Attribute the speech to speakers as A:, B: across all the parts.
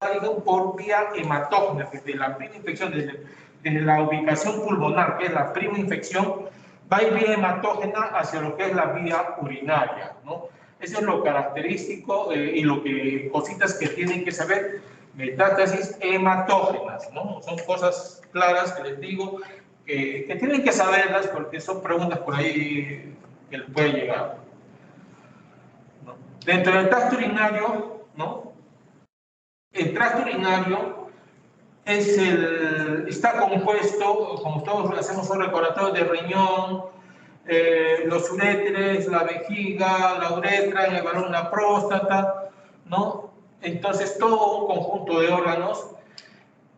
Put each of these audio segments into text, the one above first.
A: por vía hematógena, desde la prima infección, desde la ubicación pulmonar, que es la prima infección, va a ir vía hematógena hacia lo que es la vía urinaria, ¿no? Eso es lo característico y lo que, cositas que tienen que saber, metástasis hematógenas, ¿no? Son cosas claras que les digo, que tienen que saberlas porque son preguntas por ahí que les puede llegar, ¿no? Dentro del tracto urinario, ¿no? El tracto urinario está compuesto, como todos hacemos un recordatorio, de riñón, los uréteres, la vejiga, la uretra, en el varón la próstata, ¿no? Entonces, todo un conjunto de órganos.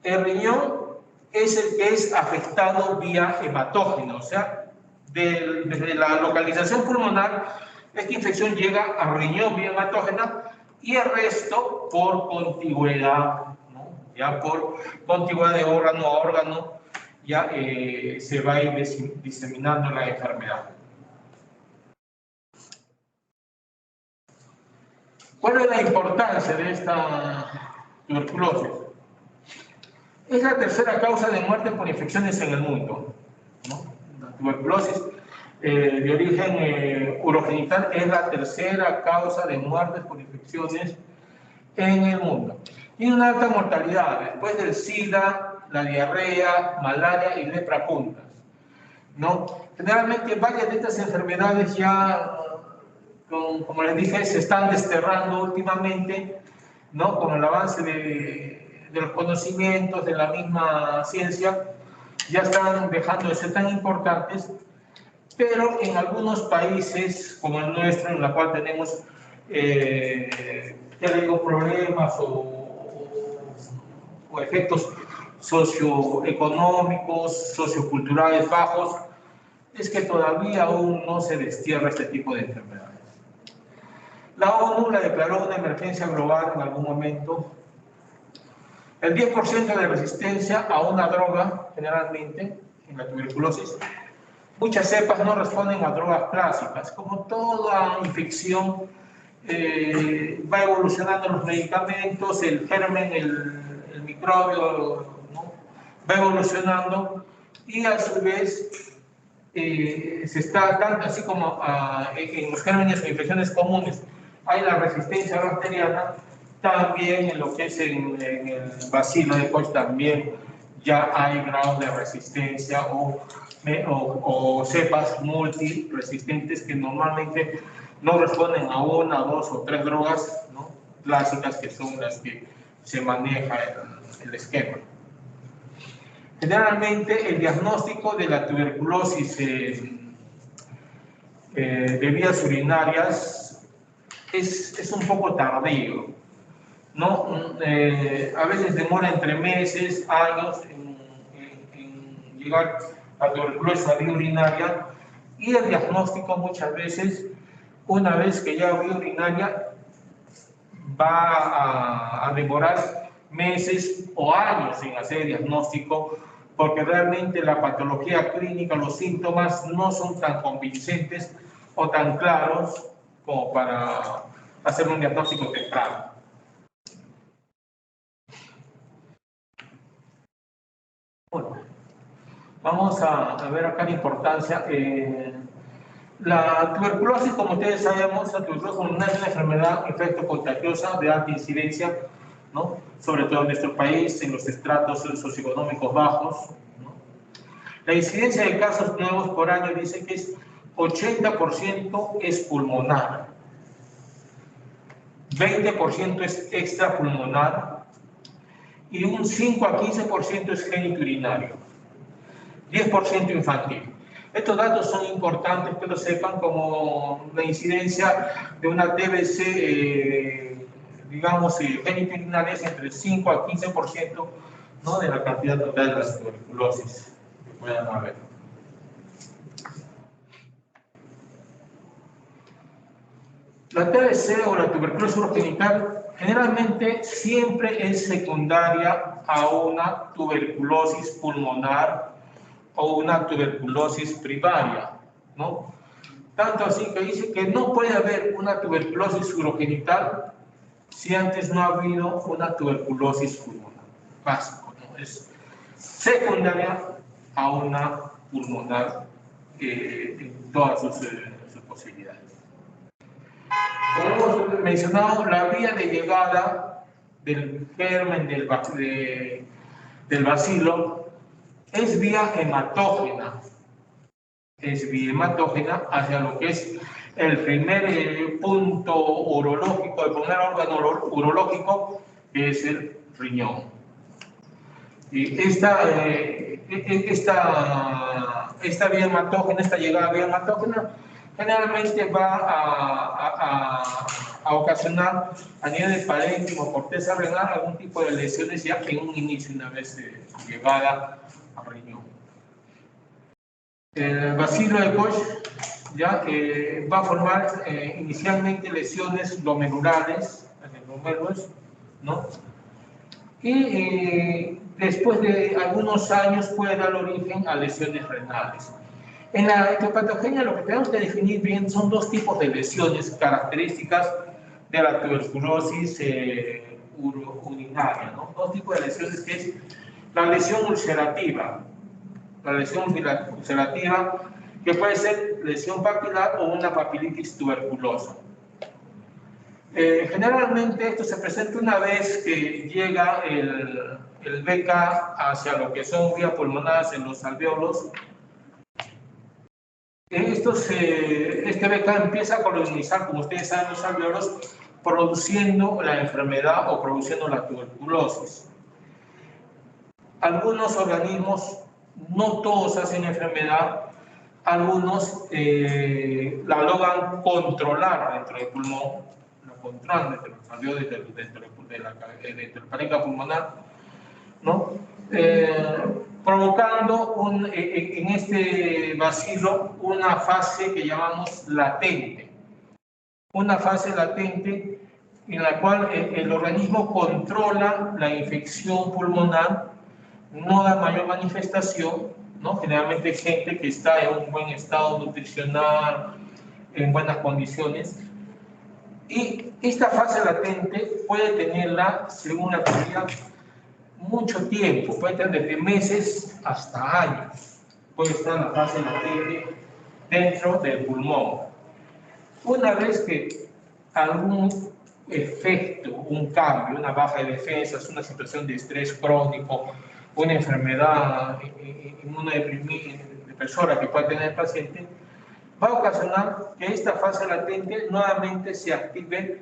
A: El riñón es el que es afectado vía hematógeno, o sea, desde la localización pulmonar, esta infección llega al riñón vía hematógena y el resto por contigüedad, ¿no? Ya por contigüedad de órgano a órgano, ya se va a ir diseminando la enfermedad. ¿Cuál es la importancia de esta tuberculosis? Es la tercera causa de muerte por infecciones en el mundo, ¿no? La tuberculosis de origen urogenital es la tercera causa de muertes por infecciones en el mundo. Tiene una alta mortalidad después del SIDA, la diarrea, malaria y lepra puntas, ¿no? Generalmente varias de estas enfermedades ya, como les dije, se están desterrando últimamente, ¿no? Con el avance de los conocimientos, de la misma ciencia, ya están dejando de ser tan importantes, pero en algunos países como el nuestro, en la cual tenemos problemas o efectos socioeconómicos, socioculturales bajos, es que todavía aún no se destierra este tipo de enfermedades. La ONU la declaró una emergencia global en algún momento. El 10% de resistencia a una droga, generalmente, en la tuberculosis. Muchas cepas no responden a drogas clásicas. Como toda infección, va evolucionando los medicamentos, el germen, el microbio, ¿no? Va evolucionando y a su vez se está, tanto así como en los gérmenes o infecciones comunes, hay la resistencia bacteriana, también en lo que es en el bacilo de Koch también ya hay grados de resistencia o cepas multiresistentes que normalmente no responden a una, dos o tres drogas, ¿no? Clásicas, que son las que se maneja el esquema. Generalmente el diagnóstico de la tuberculosis de vías urinarias es un poco tardío, ¿no? A veces demora entre meses, años en llegar a tuberculosis a vía urinaria, y el diagnóstico muchas veces, una vez que ya vía urinaria, va a demorar meses o años en hacer el diagnóstico, porque realmente la patología clínica, los síntomas no son tan convincentes o tan claros como para hacer un diagnóstico temprano. Bueno, vamos a ver acá la importancia. La tuberculosis, como ustedes sabemos, la tuberculosis es una enfermedad infecto-contagiosa de alta incidencia, ¿no? Sobre todo en nuestro país, en los estratos socioeconómicos bajos, ¿no? La incidencia de casos nuevos por año dice que es 80% es pulmonar, 20% es extrapulmonar y un 5 a 15% es genitourinario, 10% infantil. Estos datos son importantes que lo sepan, como la incidencia de una TBC, digamos, genitourinaria es entre 5 a 15%, ¿no? De la cantidad total de las tuberculosis que puedan haber. La TBC o la tuberculosis urogenital generalmente siempre es secundaria a una tuberculosis pulmonar o una tuberculosis primaria, ¿no? Tanto así que dice que no puede haber una tuberculosis urogenital si antes no ha habido una tuberculosis pulmonar. Básico, ¿no? Es secundaria a una pulmonar en todas sus posibilidades. Como hemos mencionado, la vía de llegada del germen del bacilo es vía hematógena. Es vía hematógena hacia lo que es el primer punto urológico, el primer órgano urológico, que es el riñón. Y esta vía hematógena, esta llegada a vía hematógena, generalmente va a ocasionar a nivel de parénquima o corteza renal algún tipo de lesiones ya en un inicio, una vez llegada al riñón. El bacilo de Koch ya va a formar inicialmente lesiones glomerulares en el glomérulos, ¿no? Y después de algunos años puede dar origen a lesiones renales. En la etiopatogenia lo que tenemos que definir bien son dos tipos de lesiones características de la tuberculosis urinaria, ¿no? Dos tipos de lesiones, que es la lesión ulcerativa. La lesión ulcerativa, que puede ser lesión papilar o una papilitis tuberculosa. Generalmente esto se presenta una vez que llega el BK hacia lo que son vías pulmonares en los alvéolos. Este BK empieza a colonizar, como ustedes saben, los alvéolos, produciendo la enfermedad o produciendo la tuberculosis. Algunos organismos, no todos hacen enfermedad, algunos la logran controlar dentro del pulmón, la controlan dentro de los alvéolos, dentro del parénquima pulmonar, ¿no? Provocando en este bacilo una fase que llamamos latente. Una fase latente en la cual el organismo controla la infección pulmonar, no da mayor manifestación, ¿no? Generalmente hay gente que está en un buen estado nutricional, en buenas condiciones, y esta fase latente puede tenerla, según la teoría, mucho tiempo, puede tener desde meses hasta años, puede estar la fase latente dentro del pulmón. Una vez que algún efecto, un cambio, una baja de defensas, una situación de estrés crónico, una enfermedad inmunodepresora que pueda tener el paciente, va a ocasionar que esta fase latente nuevamente se active,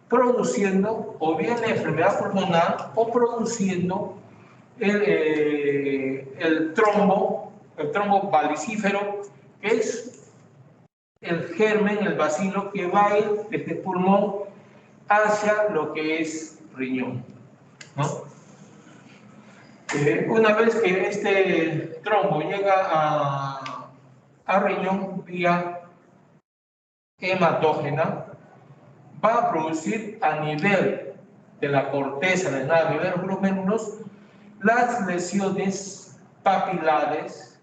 A: produciendo o bien la enfermedad pulmonar o produciendo el trombo valicífero, que es el germen, el bacilo que va a ir desde el pulmón hacia lo que es riñón, ¿no? Una vez que este trombo llega a riñón vía hematógena, va a producir a nivel de la corteza renal, a nivel de los glomérulos, las lesiones papilares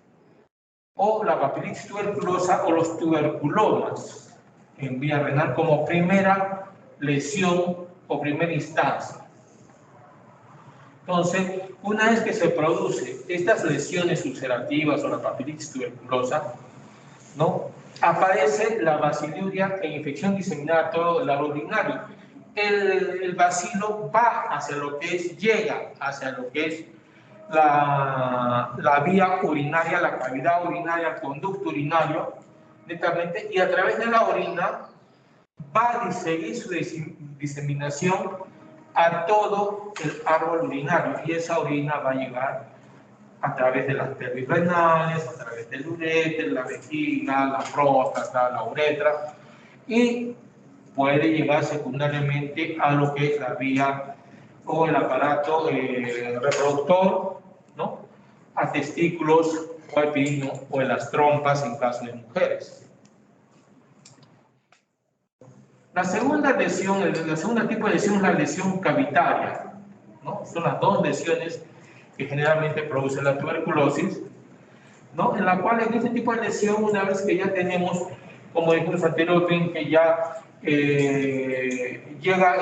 A: o la papilitis tuberculosa o los tuberculomas en vía renal como primera lesión o primera instancia. Entonces, una vez que se producen estas lesiones ulcerativas o la papilitis tuberculosa, ¿no?, aparece la baciliuria e infección diseminada a todo el lado urinario. El bacilo va hacia lo que es, llega hacia lo que es la vía urinaria, la cavidad urinaria, el conducto urinario, netamente, y a través de la orina va a seguir su diseminación a todo el árbol urinario, y esa orina va a llegar a través de las pelvis renales, a través del uréter, la vejiga, la próstata, la uretra, y puede llegar secundariamente a lo que es la vía o el aparato reproductor, ¿no?, a testículos o al pino o en las trompas en caso de mujeres. La segunda lesión, el segundo tipo de lesión es la lesión cavitaria, ¿no? Son las dos lesiones que generalmente producen la tuberculosis, ¿no?, en la cual en este tipo de lesión, una vez que ya tenemos, como dijimos anteriormente, que ya llega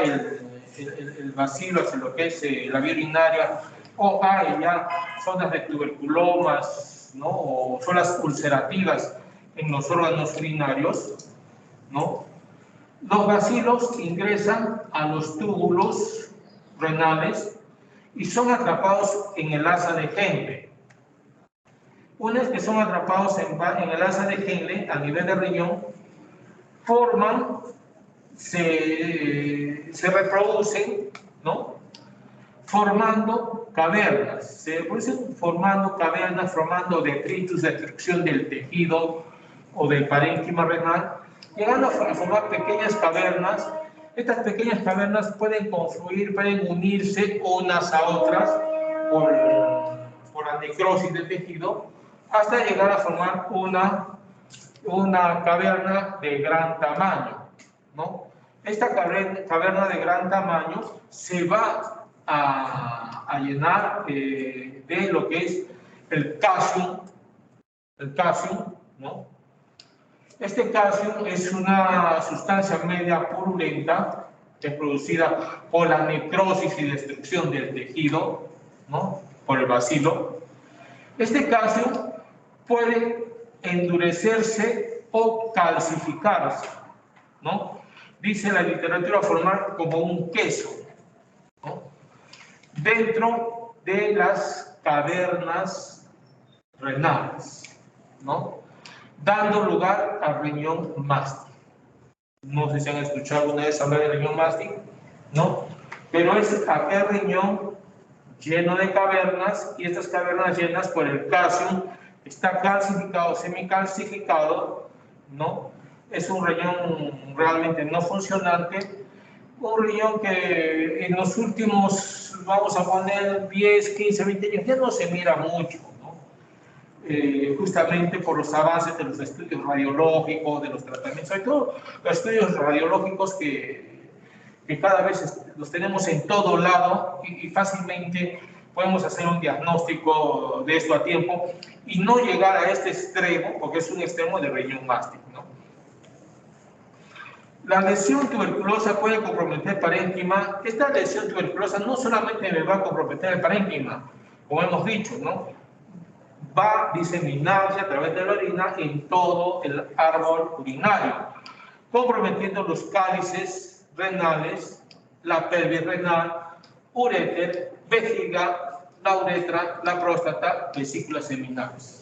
A: el bacilo hacia lo que es la vía urinaria, o hay ya zonas de tuberculomas, ¿no? O zonas ulcerativas en los órganos urinarios, ¿no? Los bacilos ingresan a los túbulos renales y son atrapados en el asa de Henle. Una vez que son atrapados en el asa de Henle, a nivel de riñón, se reproducen, ¿no? Formando cavernas. Se reproducen formando cavernas, formando detritus, destrucción del tejido o del parénquima renal, llegando a formar pequeñas cavernas. Estas pequeñas cavernas pueden confluir, pueden unirse unas a otras por la necrosis del tejido, hasta llegar a formar una caverna de gran tamaño, ¿no? Esta caverna de gran tamaño se va a llenar de lo que es el calcio, ¿no? Este calcio es una sustancia media purulenta que es producida por la necrosis y destrucción del tejido, ¿no? Por el bacilo. Este calcio puede endurecerse o calcificarse, ¿no? Dice la literatura formar como un queso, ¿no? Dentro de las cavernas renales, ¿no? Dando lugar al riñón mástil. No sé si han escuchado alguna vez hablar del riñón mástil, ¿no? Pero es aquel riñón lleno de cavernas, y estas cavernas llenas por el calcio, está calcificado, semicalcificado, ¿no? Es un riñón realmente no funcionante, un riñón que en los últimos, vamos a poner 10, 15, 20 años, ya no se mira mucho, ¿no? Justamente por los avances de los estudios radiológicos, de los tratamientos, sobre todo los estudios radiológicos que cada vez los tenemos en todo lado y fácilmente podemos hacer un diagnóstico de esto a tiempo y no llegar a este extremo, porque es un extremo de riñón mástil, ¿no? La lesión tuberculosa puede comprometer el parénquima. Esta lesión tuberculosa no solamente me va a comprometer el parénquima, como hemos dicho, ¿no? Va a diseminarse a través de la orina en todo el árbol urinario, comprometiendo los cálices renales, la pelvis renal, uréter, vejiga, la uretra, la próstata, vesículas seminales.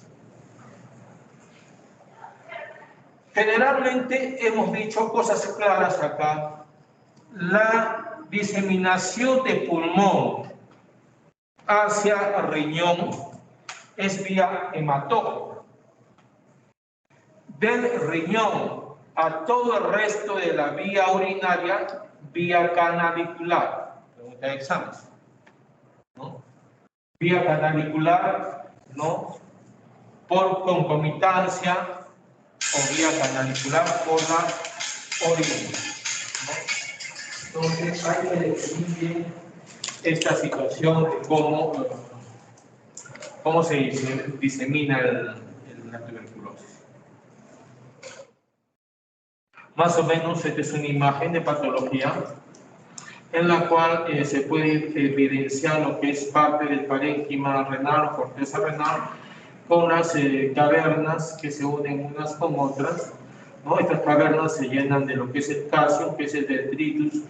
A: Generalmente hemos dicho cosas claras acá. La diseminación de pulmón hacia riñón es vía hematógena. Del riñón a todo el resto de la vía urinaria, vía canalicular. Pregunta de examen, ¿no? Vía canalicular, ¿no? Por concomitancia o vía canalicular por la orina, ¿no? Entonces hay que definir esta situación de cómo se disemina la tuberculosis. Más o menos, esta es una imagen de patología en la cual se puede evidenciar lo que es parte del parénquima renal o corteza renal con las cavernas que se unen unas con otras, ¿no? Estas cavernas se llenan de lo que es el calcio, que es el detritus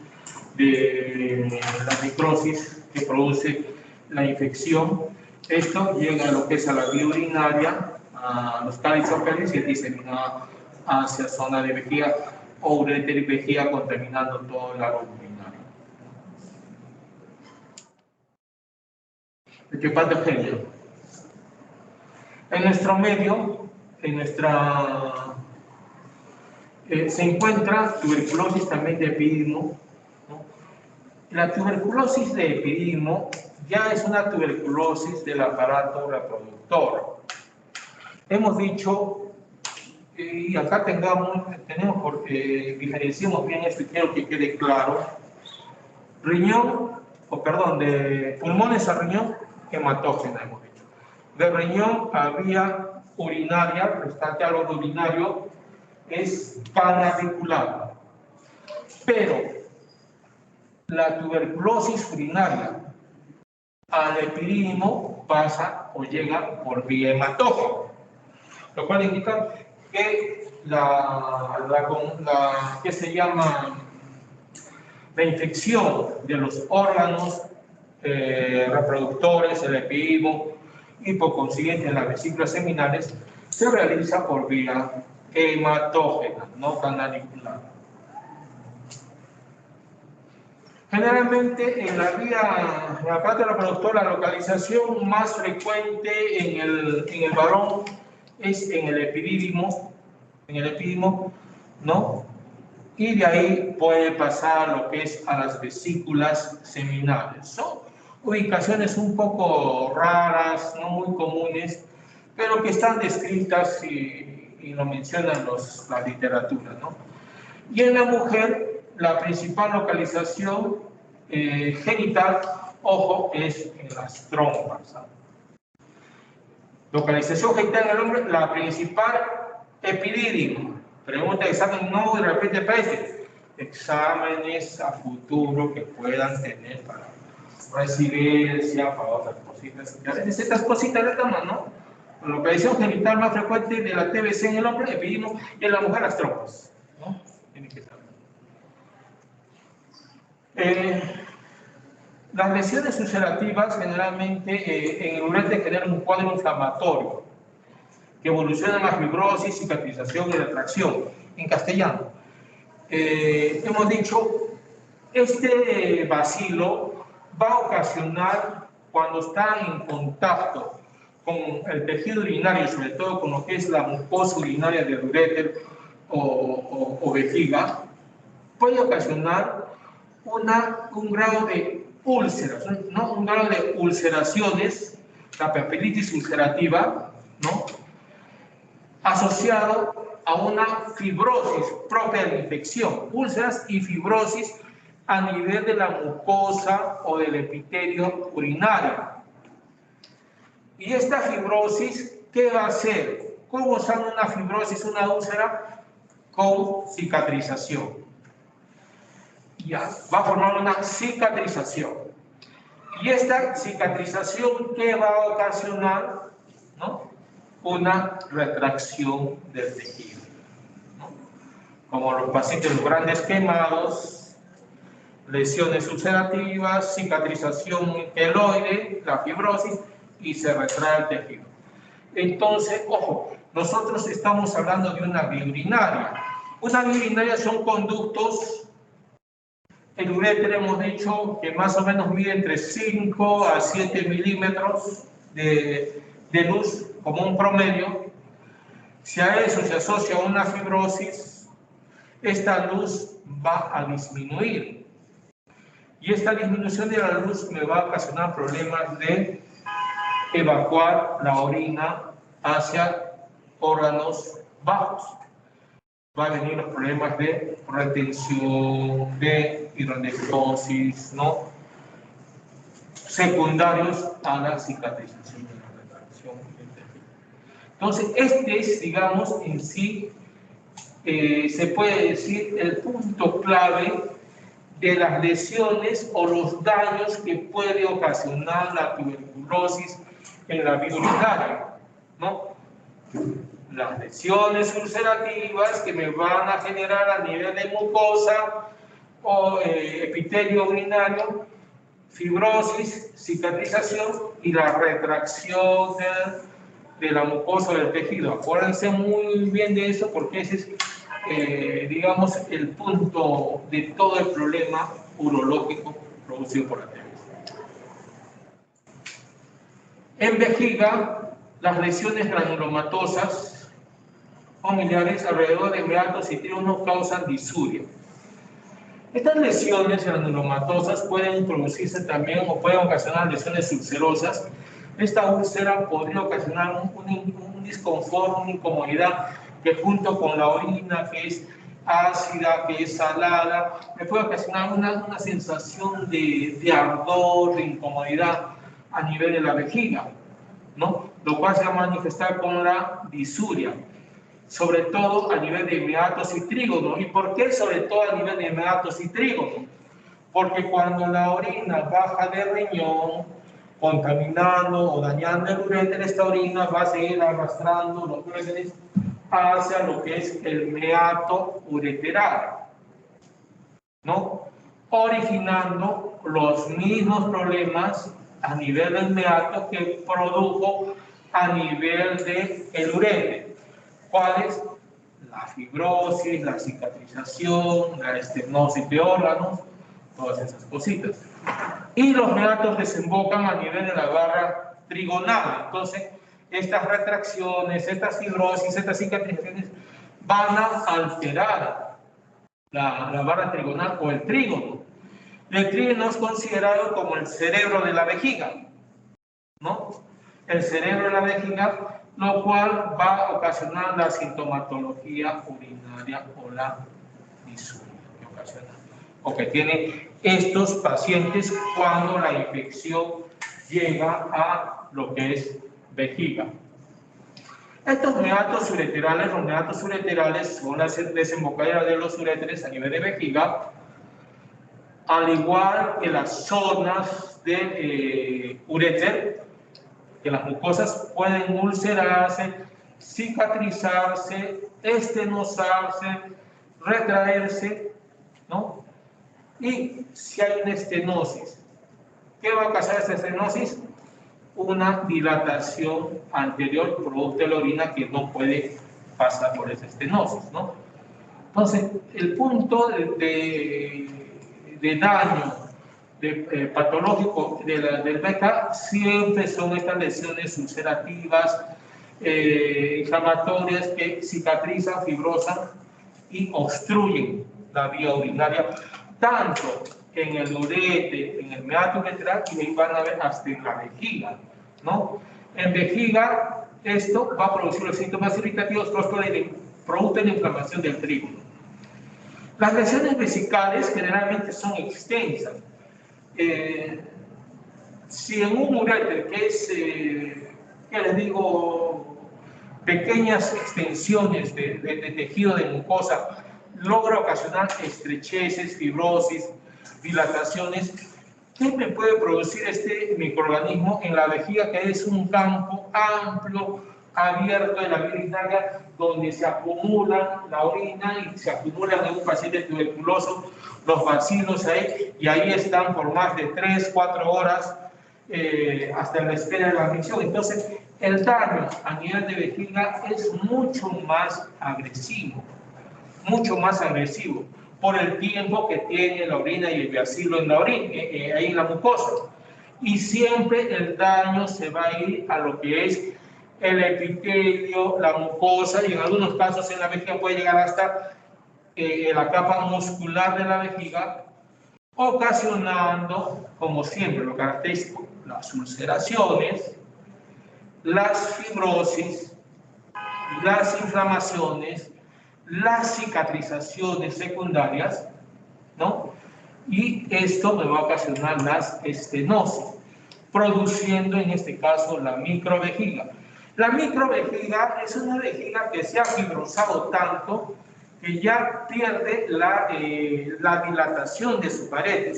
A: de la necrosis que produce la infección. Esto llega a lo que es a la vía urinaria, a los cálices y disemina hacia zona de vejiga o ureter y vejiga, contaminando todo el árbol urinario. Etiopatogenia. En nuestro medio, se encuentra tuberculosis también de epididimo, ¿no? La tuberculosis de epididimo ya es una tuberculosis del aparato reproductor. Hemos dicho, y acá tenemos porque diferenciamos bien esto y quiero que quede claro, de pulmones a riñón, hematógena, hemos dicho. De riñón a vía urinaria, restante al urinario, es canalicular. Pero la tuberculosis urinaria al epidídimo pasa o llega por vía hematógena, lo cual indica que ¿qué se llama? La infección de los órganos reproductores, el epidídimo y por consiguiente las vesículas seminales se realiza por vía hematógena, no canalicular. Generalmente en la parte reproductora, la localización más frecuente en el varón es en el epidídimo, ¿no? Y de ahí puede pasar lo que es a las vesículas seminales. Son ubicaciones un poco raras, no muy comunes, pero que están descritas y lo mencionan la literatura, ¿no? Y en la mujer, la principal localización genital, ojo, es en las trompas, ¿no? Localización genital en el hombre, la principal epidídimo. Pregunta de examen, no, de repente parece. Exámenes a futuro que puedan tener para residencia, para otras cositas. Estas cositas le toman, ¿no? La localización genital más frecuente de la TBC en el hombre, epidídimo, y en la mujer las trompas, ¿no? Tienen que saber. Las lesiones ulcerativas generalmente en el ureter generan un cuadro inflamatorio que evoluciona a fibrosis, cicatrización y retracción. En castellano, hemos dicho, este bacilo va a ocasionar, cuando está en contacto con el tejido urinario, sobre todo con lo que es la mucosa urinaria del uréter o vejiga, puede ocasionar un grado de úlceras, ¿no? Un grado de ulceraciones, la papilitis ulcerativa, ¿no? Asociado a una fibrosis propia de la infección, úlceras y fibrosis a nivel de la mucosa o del epitelio urinario. Y esta fibrosis, ¿qué va a hacer? ¿Cómo sana una fibrosis, una úlcera? Con cicatrización. Ya, va a formar una cicatrización. Y esta cicatrización, ¿qué va a ocasionar? ¿No? Una retracción del tejido, ¿no? Como los pacientes, los grandes quemados, lesiones ulcerativas, cicatrización queloide, la fibrosis, y se retrae el tejido. Entonces, ojo, nosotros estamos hablando de una vía urinaria. Una vía urinaria son conductos. El uréter hemos dicho que más o menos mide entre 5 a 7 milímetros de luz como un promedio. Si a eso se asocia una fibrosis, esta luz va a disminuir. Y esta disminución de la luz me va a ocasionar problemas de evacuar la orina hacia órganos bajos. Va a venir los problemas de retención, de hidronefrosis, ¿no? Secundarios a la cicatrización de la retracción del tejido. Entonces, este es, digamos, en sí, se puede decir, el punto clave de las lesiones o los daños que puede ocasionar la tuberculosis en la vía urinaria, ¿no? Las lesiones ulcerativas que me van a generar a nivel de mucosa o epitelio urinario, fibrosis, cicatrización y la retracción de la mucosa del tejido. Acuérdense muy bien de eso porque ese es, digamos, el punto de todo el problema urológico producido por la TBC. En vejiga, las lesiones granulomatosas familiares alrededor de meatos y trígonos causan disuria. Estas lesiones granulomatosas pueden producirse también o pueden ocasionar lesiones ulcerosas. Esta úlcera podría ocasionar un disconfort, una incomodidad que junto con la orina, que es ácida, que es salada, me puede ocasionar una sensación de ardor, de incomodidad a nivel de la vejiga, ¿no? Lo cual se va a manifestar con la disuria, sobre todo a nivel de meatos y trígonos. ¿Y por qué sobre todo a nivel de meatos y trígonos? porque cuando la orina baja del riñón, contaminando o dañando el uréter, esta orina va a seguir arrastrando los uréteres hacia lo que es el meato ureteral, ¿no? Originando los mismos problemas a nivel del meato que produjo a nivel del uréter. ¿Cuáles? La fibrosis, la cicatrización, la estenosis de órganos, todas esas cositas. Y los meatos desembocan a nivel de la barra trigonal. Entonces, estas retracciones, estas fibrosis, estas cicatrizaciones van a alterar la barra trigonal o el trígono. El trígono es considerado como el cerebro de la vejiga, ¿no? El cerebro de la vejiga, lo cual va a ocasionar la sintomatología urinaria o la disuria que ocasiona, o que tiene estos pacientes cuando la infección llega a lo que es vejiga. Estos meatos ureterales, los meatos ureterales son las desembocaduras de los uréteres a nivel de vejiga, al igual que las zonas de uréter, que las mucosas pueden ulcerarse, cicatrizarse, estenosarse, retraerse, ¿no? Y si hay una estenosis, ¿qué va a causar esta estenosis? Una dilatación anterior producto de la orina que no puede pasar por esa estenosis, ¿no? Entonces, el punto de daño patológico del BK siempre son estas lesiones ulcerativas, inflamatorias que cicatrizan, fibrosan y obstruyen la vía urinaria, tanto en el ureter, en el meato ureteral, y ahí van a ver hasta en la vejiga, ¿no? En vejiga, esto va a producir los síntomas irritativos producto de la inflamación del trígono. Las lesiones vesicales generalmente son extensas. Si en un uréter que es, ¿qué les digo?, pequeñas extensiones de tejido de mucosa, logra ocasionar estrecheces, fibrosis, dilataciones, ¿qué me puede producir este microorganismo en la vejiga, que es un campo amplio, abierto de la vía urinaria, donde se acumula la orina y se acumulan en un paciente tuberculoso los bacilos ahí, y ahí están por más de 3-4 horas hasta la espera de la admisión? Entonces, el daño a nivel de vejiga es mucho más agresivo por el tiempo que tiene la orina y el bacilo en la orina, ahí en la mucosa. Y siempre el daño se va a ir a lo que es el epitelio, la mucosa, y en algunos casos en la vejiga puede llegar hasta la capa muscular de la vejiga, ocasionando, como siempre, lo característico, las ulceraciones, las fibrosis, las inflamaciones, las cicatrizaciones secundarias, ¿no? Y esto me va a ocasionar las estenosis, produciendo en este caso la microvejiga. La microvejiga es una vejiga que se ha fibrosado tanto que ya pierde la dilatación de su pared.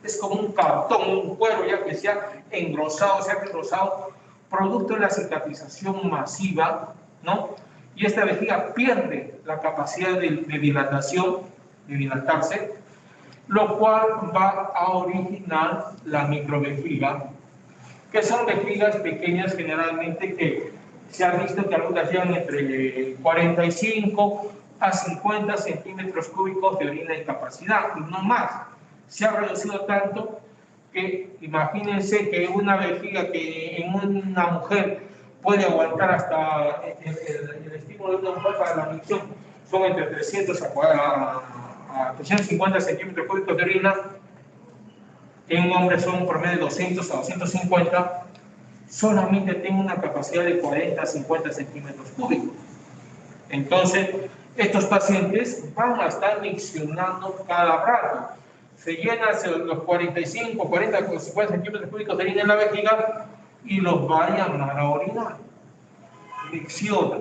A: Es como un cartón, un cuero ya que se ha engrosado, se ha fibrosado, producto de la cicatrización masiva, ¿no? Y esta vejiga pierde la capacidad de dilatación, de dilatarse, lo cual va a originar la microvejiga, que son vejigas pequeñas generalmente, que se ha visto que algunas llevan entre 45 a 50 centímetros cúbicos de orina de capacidad, y no más. Se ha reducido tanto que imagínense que una vejiga que en una mujer puede aguantar hasta el estímulo de una mujer para la admisión son entre 300 a 350 centímetros cúbicos de orina. En un hombre son un promedio de 200 a 250, solamente tengo una capacidad de 40 a 50 centímetros cúbicos. Entonces, estos pacientes van a estar miccionando cada rato. Se llenan los 45, 40, 50 centímetros cúbicos de orina en la vejiga y los va a llamar a orinar. Micciona.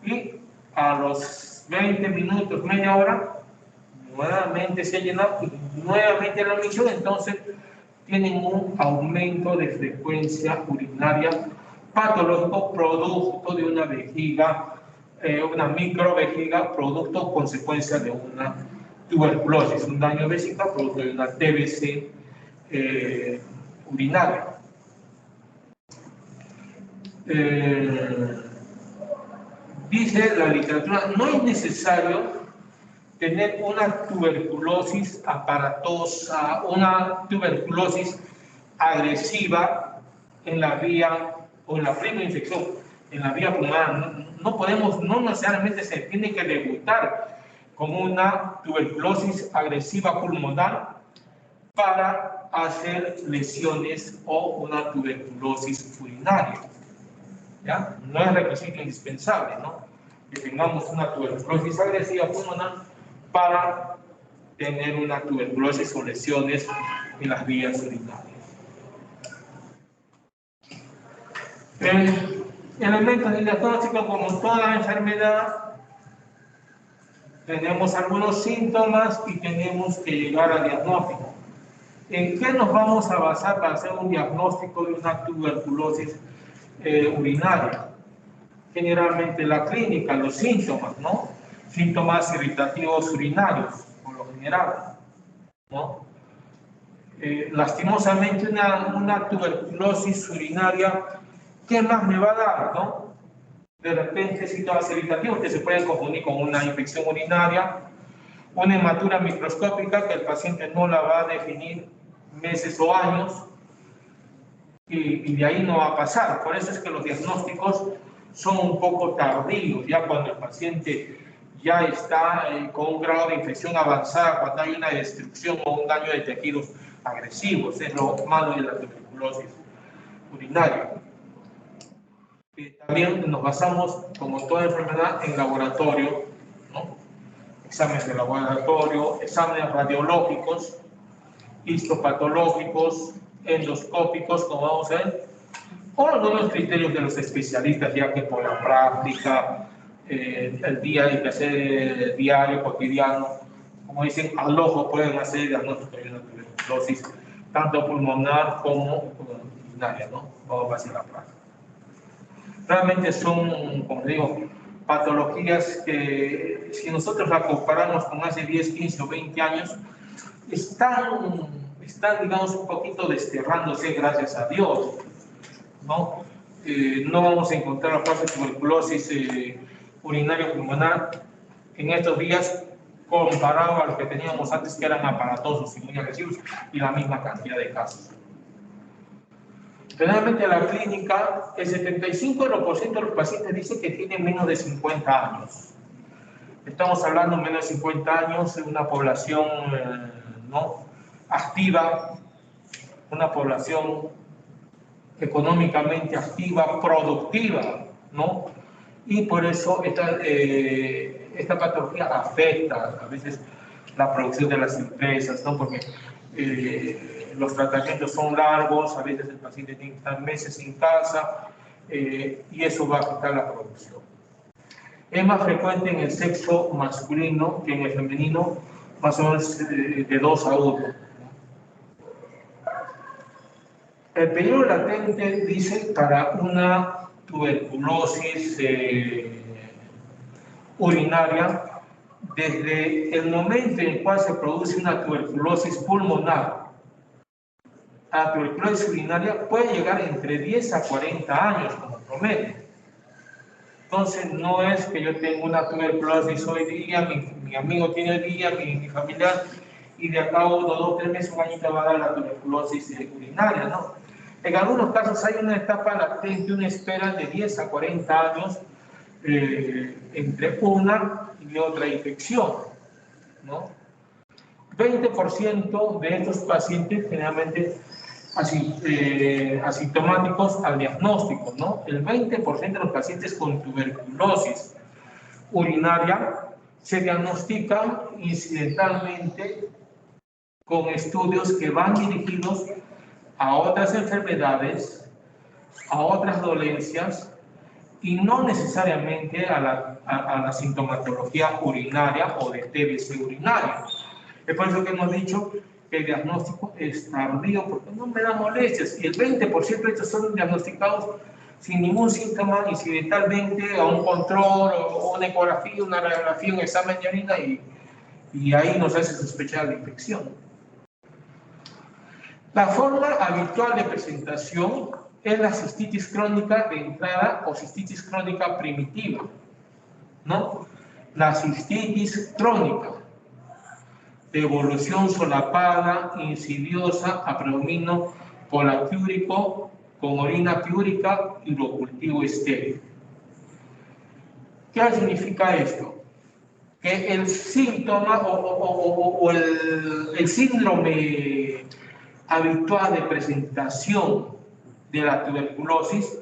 A: Y a los 20 minutos, media hora, nuevamente se llena y nuevamente la misión, entonces tienen un aumento de frecuencia urinaria patológico producto de una vejiga, una microvejiga, producto consecuencia de una tuberculosis, un daño vesical producto de una TBC urinaria. Dice la literatura, no es necesario tener una tuberculosis aparatosa, una tuberculosis agresiva en la vía o en la primera infección en la vía pulmonar. No necesariamente se tiene que debutar con una tuberculosis agresiva pulmonar para hacer lesiones o una tuberculosis urinaria. ¿Ya? No es requisito indispensable, ¿no?, que tengamos una tuberculosis agresiva pulmonar para tener una tuberculosis o lesiones en las vías urinarias. Elementos de diagnóstico, como toda enfermedad, tenemos algunos síntomas y tenemos que llegar al diagnóstico. ¿En qué nos vamos a basar para hacer un diagnóstico de una tuberculosis urinaria? Generalmente la clínica, los síntomas, ¿no? Síntomas irritativos urinarios, por lo general, ¿no? Lastimosamente una tuberculosis urinaria, ¿qué más me va a dar, no? De repente síntomas irritativos que se pueden confundir con una infección urinaria, una hematura microscópica que el paciente no la va a definir meses o años, y de ahí no va a pasar. Por eso es que los diagnósticos son un poco tardíos, ya cuando el paciente ya está con un grado de infección avanzada, cuando hay una destrucción o un daño de tejidos agresivos. Es lo malo de la tuberculosis urinaria. También nos basamos, como toda enfermedad, en laboratorio, ¿no? Exámenes de laboratorio, exámenes radiológicos, histopatológicos, endoscópicos, como vamos a ver, o algunos criterios de los especialistas, ya que por la práctica, el día hay que hacer diario, cotidiano, como dicen, al ojo pueden hacer diagnóstico de una tuberculosis, tanto pulmonar como urinaria, ¿no? Vamos a hacer la práctica. Realmente son, como digo, patologías que, si nosotros la comparamos con hace 10, 15 o 20 años, están, digamos, un poquito desterrándose, gracias a Dios, ¿no? No vamos a encontrar la fase de tuberculosis urinaria pulmonar en estos días comparado a los que teníamos antes, que eran aparatosos y muy agresivos, y la misma cantidad de casos. Generalmente en la clínica, el 75% de los pacientes dicen que tienen menos de 50 años. Estamos hablando de menos de 50 años en una población ¿no?, activa, una población económicamente activa, productiva, ¿no? Y por eso esta patología afecta a veces la producción de las empresas, ¿no? Porque los tratamientos son largos, a veces el paciente tiene que estar meses en casa, y eso va a afectar la producción. Es más frecuente en el sexo masculino que en el femenino, más o menos de 2 a 1. El periodo latente, dice, para una tuberculosis urinaria, desde el momento en el cual se produce una tuberculosis pulmonar a la tuberculosis urinaria, puede llegar entre 10 a 40 años como promedio. Entonces, no es que yo tengo una tuberculosis hoy día, mi amigo tiene el día, mi familiar, y de acá a 1, 2, 3 meses, un añito va a dar la tuberculosis urinaria, ¿no? En algunos casos hay una etapa latente, una espera de 10 a 40 años entre una y otra infección, ¿no? 20% de estos pacientes generalmente asintomáticos al diagnóstico, ¿no? El 20% de los pacientes con tuberculosis urinaria se diagnostican incidentalmente con estudios que van dirigidos a otras enfermedades, a otras dolencias, y no necesariamente a la sintomatología urinaria o de TBC urinaria. Es por eso que hemos dicho que el diagnóstico es tardío, porque no me da molestias, y el 20% de estos son diagnosticados sin ningún síntoma, incidentalmente a un control, o una ecografía, una radiografía, un examen de orina, y ahí nos hace sospechar la infección. La forma habitual de presentación es la cistitis crónica de entrada o cistitis crónica primitiva, ¿no? La cistitis crónica de evolución solapada, insidiosa, a predominio polapiúrico, con orina piúrica y urocultivo estéril. ¿Qué significa esto? Que el síntoma o el síndrome habitual de presentación de la tuberculosis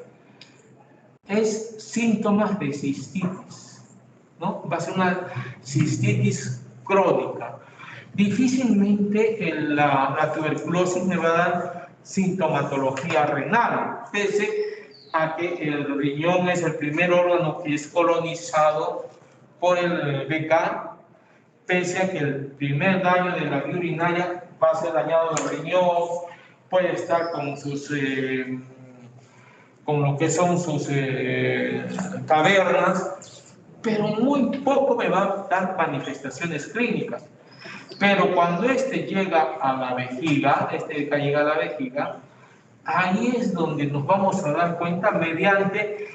A: es síntomas de cistitis, ¿no? Va a ser una cistitis crónica. Difícilmente la tuberculosis me va a dar sintomatología renal, pese a que el riñón es el primer órgano que es colonizado por el BK, pese a que el primer daño de la vía urinaria va a ser dañado el riñón, puede estar con sus con lo que son sus cavernas, pero muy poco me va a dar manifestaciones clínicas. Pero cuando este llega a la vejiga, ahí es donde nos vamos a dar cuenta mediante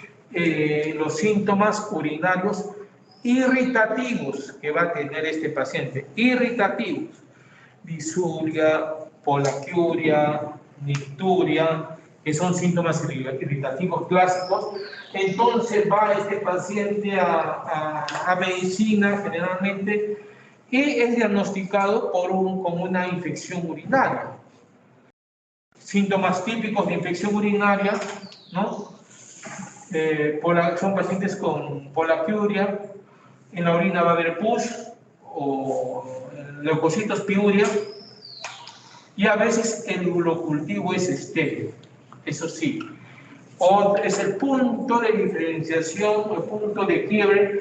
A: los síntomas urinarios irritativos que va a tener este paciente. Irritativos: disuria, polaquiuria, nicturia, que son síntomas irritativos clásicos. Entonces va este paciente a medicina generalmente y es diagnosticado con una infección urinaria. Síntomas típicos de infección urinaria, ¿no? Son pacientes con polaquiuria, en la orina va a haber pus o leucocitos piuria, y a veces el urocultivo es estéril. Eso sí, es el punto de diferenciación, el punto de quiebre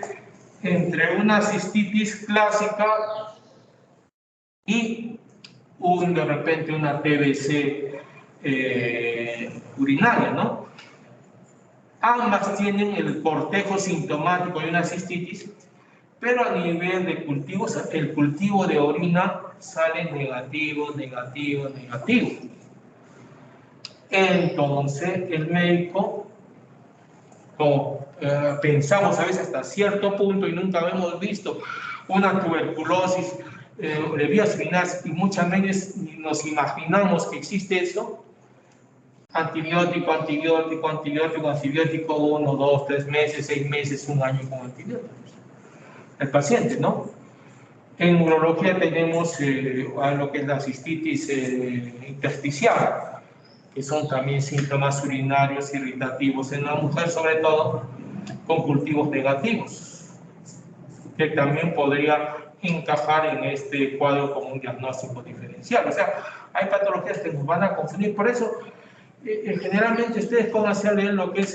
A: entre una cistitis clásica y de repente una TBC urinaria, ¿no? Ambas tienen el cortejo sintomático de una cistitis, pero a nivel de cultivos, el cultivo de orina sale negativo, negativo, negativo. Entonces el médico, como pensamos a veces hasta cierto punto y nunca hemos visto una tuberculosis de vías urinarias, y muchas veces nos imaginamos que existe eso, antibiótico, antibiótico, antibiótico, antibiótico, 1, 2, 3 meses, 6 meses, 1 año con antibióticos. El paciente, ¿no? En urología tenemos lo que es la cistitis intersticial, que son también síntomas urinarios irritativos en la mujer, sobre todo con cultivos negativos, que también podría encajar en este cuadro como un diagnóstico diferencial. O sea, hay patologías que nos van a confundir. Por eso, generalmente ustedes pónganse a leer lo que es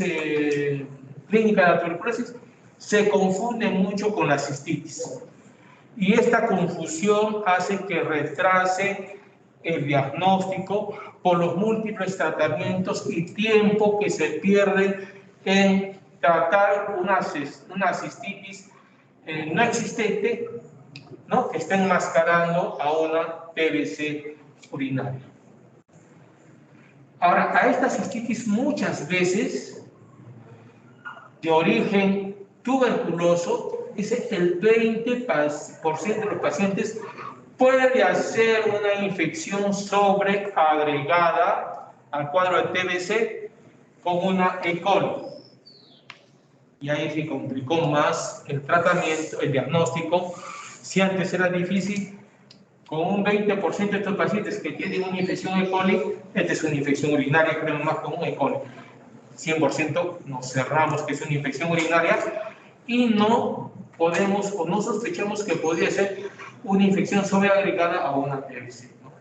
A: clínica de la tuberculosis, se confunde mucho con la cistitis. Y esta confusión hace que retrase el diagnóstico por los múltiples tratamientos y tiempo que se pierde en tratar una cistitis no existente, ¿no? Que está enmascarando a una TBC urinaria. Ahora, a esta cistitis muchas veces de origen tuberculoso, dice el 20% de los pacientes puede hacer una infección sobreagregada al cuadro de TBC con una E. coli. Y ahí se complicó más el tratamiento, el diagnóstico. Si antes era difícil, con un 20% de estos pacientes que tienen una infección E. coli, esta es una infección urinaria, creo más con un E. coli. 100% nos cerramos que es una infección urinaria y no podemos o no sospechamos que podría ser una infección sobreagregada a una TBC, ¿no?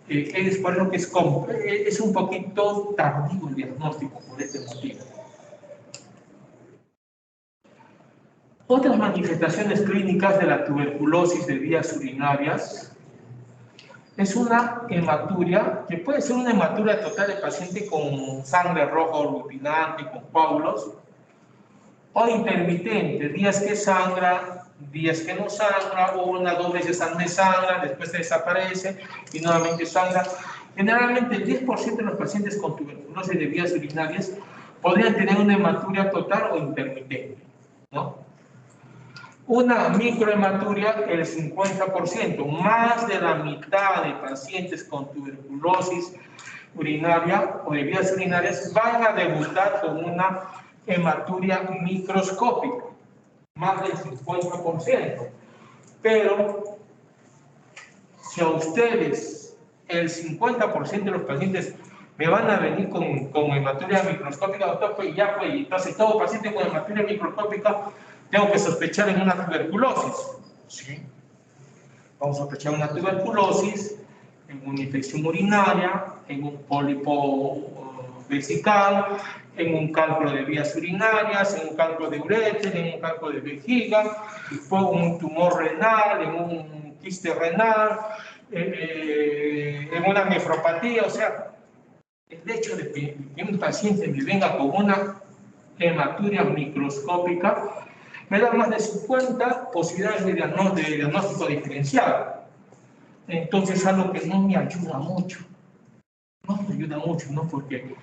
A: Es por lo que es un poquito tardío el diagnóstico por este motivo. Otras manifestaciones clínicas de la tuberculosis de vías urinarias es una hematuria, que puede ser una hematuria total de paciente con sangre roja aglutinante, con coágulos, o intermitente, días que sangra, días que no sangra, o una o dos veces al mes sangra, después se desaparece y nuevamente sangra. Generalmente el 10% de los pacientes con tuberculosis de vías urinarias podrían tener una hematuria total o intermitente, ¿no? Una microhematuria, el 50%, más de la mitad de pacientes con tuberculosis urinaria o de vías urinarias van a debutar con una hematuria microscópica, más del 50%. Pero si a ustedes el 50% de los pacientes me van a venir con hematuria microscópica, doctor, pues ya pues, entonces todo paciente con hematuria microscópica tengo que sospechar en una tuberculosis. Sí. Vamos a sospechar una tuberculosis, en una infección urinaria, en un pólipo vesical, en un cálculo de vías urinarias, en un cálculo de ureter, en un cálculo de vejiga, después un tumor renal, en un quiste renal, en una nefropatía. O sea, el hecho de que un paciente me venga con una hematuria microscópica me da más de 50 posibilidades de diagnóstico diferencial. Entonces es algo que no me ayuda mucho. No me ayuda mucho, ¿no? Porque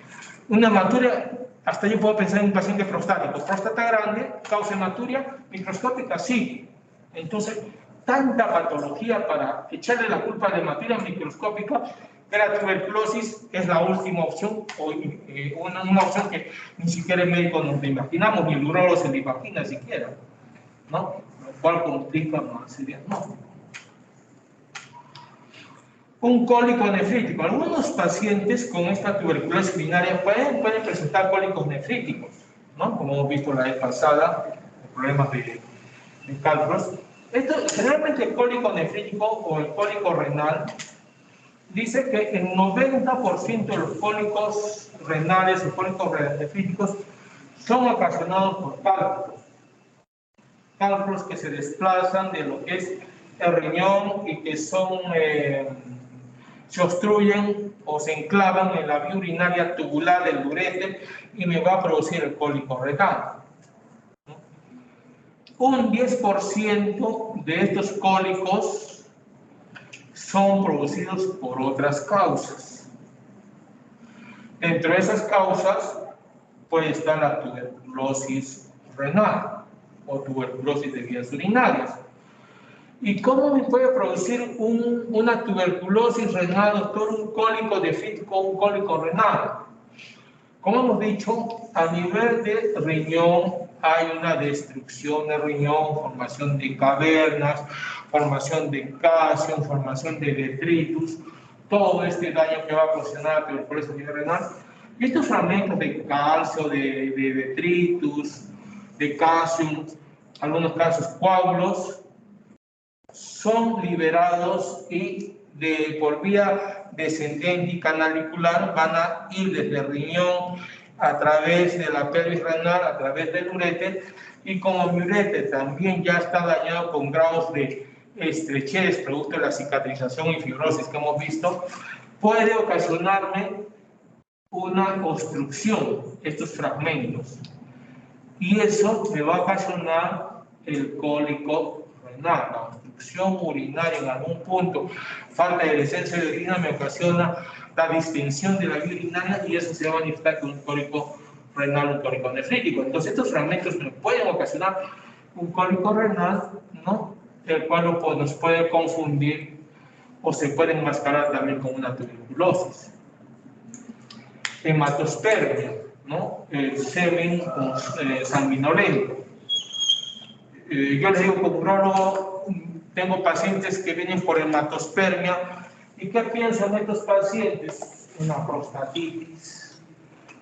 A: una hematuria, hasta yo puedo pensar en un paciente prostático. Próstata grande, causa hematuria microscópica, sí. Entonces, tanta patología para echarle la culpa a la hematuria microscópica, que la tuberculosis es la última opción, o una opción que ni siquiera el médico nos imaginamos, ni el urólogo se le imagina siquiera, ¿no? Lo cual complica más el diagnóstico. Un cólico nefrítico. Algunos pacientes con esta tuberculosis urinaria pueden presentar cólicos nefríticos, ¿no? Como hemos visto la vez pasada, problemas de cálculos. Generalmente el cólico nefrítico o el cólico renal dice que el 90% de los cólicos renales o cólicos nefríticos son ocasionados por cálculos. Cálculos que se desplazan de lo que es el riñón y que se obstruyen o se enclavan en la vía urinaria tubular del uréter y me va a producir el cólico renal. Un 10% de estos cólicos son producidos por otras causas. Dentro de esas causas puede estar la tuberculosis renal o tuberculosis de vías urinarias. ¿Y cómo me puede producir una tuberculosis renal, doctor, un cólico nefrítico o un cólico renal? Como hemos dicho, a nivel de riñón hay una destrucción del riñón, formación de cavernas, formación de calcio, formación de detritus, todo este daño que va a ocasionar la tuberculosis a nivel renal. Y estos fragmentos de calcio, de detritus, de calcio, algunos casos coágulos, son liberados y por vía descendente y canalicular van a ir desde el riñón a través de la pelvis renal, a través del uréter, y como mi uréter también ya está dañado con grados de estrechez producto de la cicatrización y fibrosis que hemos visto, puede ocasionarme una obstrucción, estos fragmentos, y eso me va a ocasionar el cólico renal. La obstrucción urinaria en algún punto, falta de descenso de orina me ocasiona la distensión de la vía urinaria y eso se va a manifestar con un cólico renal, un cólico nefrítico. Entonces estos fragmentos me pueden ocasionar un cólico renal, ¿no? El cual nos puede confundir o se puede enmascarar también con una tuberculosis. Hematospermia, ¿no? El semen sanguinolento. Yo les digo, como urólogo, tengo pacientes que vienen por hematospermia. ¿Y qué piensan estos pacientes? Una prostatitis,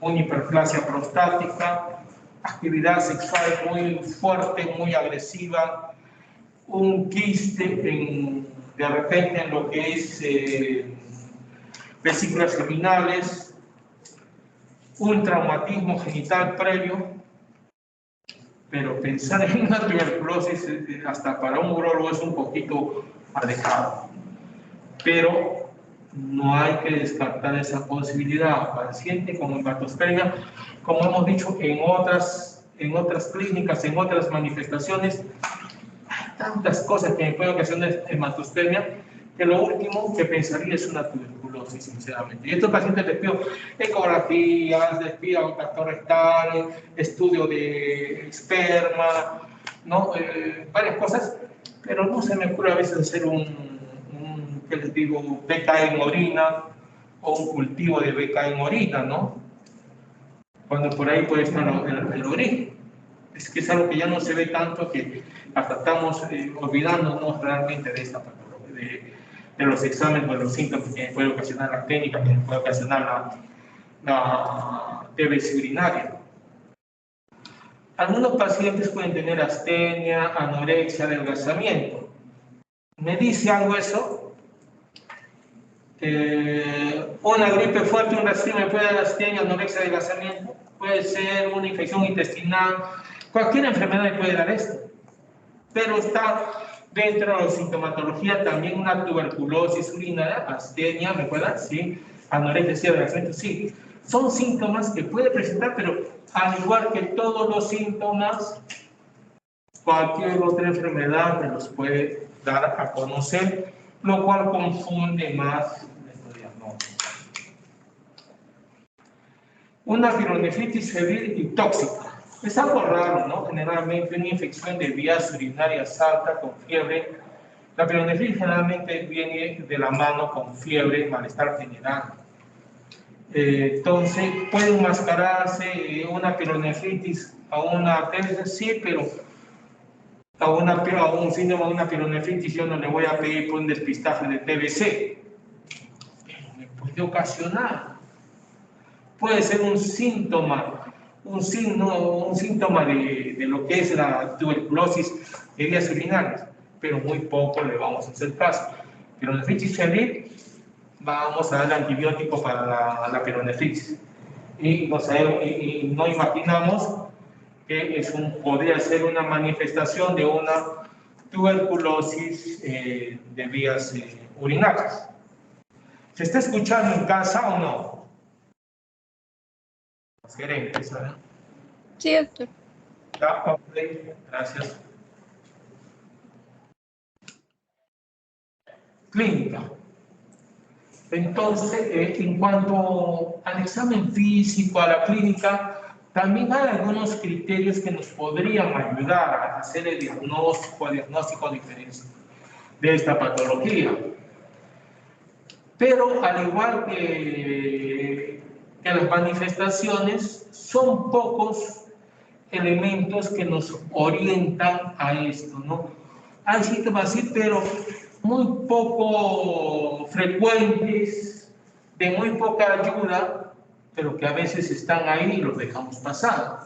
A: una hiperplasia prostática, actividad sexual muy fuerte, muy agresiva, un quiste de repente en lo que es vesículas seminales, un traumatismo genital previo. Pero pensar en una tuberculosis hasta para un urólogo es un poquito alejado. Pero no hay que descartar esa posibilidad. Paciente con hematospermia, como hemos dicho en otras clínicas, en otras manifestaciones, hay tantas cosas que me pueden ocasionar hematospermia, que lo último que pensaría es una tuberculosis, sinceramente. Y a estos pacientes les pido ecografías, les pido un tracto rectal, estudio de esperma, ¿no? Varias cosas, pero no se me ocurre a veces hacer ¿qué les digo? BK en orina o un cultivo de BK en orina, ¿no? Cuando por ahí puede estar el origen. Es que es algo que ya no se ve tanto, que hasta estamos olvidándonos realmente de esta patología, de los exámenes, de los síntomas que puede ocasionar la técnica, que puede ocasionar la TBC urinaria. Algunos pacientes pueden tener astenia, anorexia, adelgazamiento. ¿Me dice algo eso? Una gripe fuerte, un resfriado me puede dar astenia, anorexia, adelgazamiento. Puede ser una infección intestinal. Cualquier enfermedad me puede dar esto. Pero está dentro de la sintomatología también una tuberculosis urinaria, astenia, ¿me puede dar? Sí. Anorexia, adelgazamiento, sí. Son síntomas que puede presentar, pero al igual que todos los síntomas, cualquier otra enfermedad me los puede dar a conocer, lo cual confunde más nuestro diagnóstico. Una pielonefritis febril y tóxica. Es algo raro, ¿no? Generalmente una infección de vías urinarias alta con fiebre. La pielonefritis generalmente viene de la mano con fiebre, malestar general. Entonces, puede enmascararse una pielonefritis a una TBC, sí, pero a un síndrome de una pielonefritis yo no le voy a pedir por un despistaje de TBC. Pero me puede ocasionar. Puede ser un síntoma de lo que es la tuberculosis de vías urinarias, pero muy poco le vamos a hacer caso. Pielonefritis febril, vamos a dar antibiótico para la pielonefritis. Y no imaginamos que podría ser una manifestación de una tuberculosis de vías urinarias. ¿Se está escuchando en casa o no? Los gerentes, ¿verdad?
B: Sí, doctor.
A: Ya, ok, gracias. Clínica. Entonces, en cuanto al examen físico, a la clínica, también hay algunos criterios que nos podrían ayudar a hacer el diagnóstico diferencial de esta patología. Pero al igual que las manifestaciones, son pocos elementos que nos orientan a esto, ¿no? Hay síntomas, sí, pero muy poco frecuentes, de muy poca ayuda, pero que a veces están ahí y los dejamos pasar.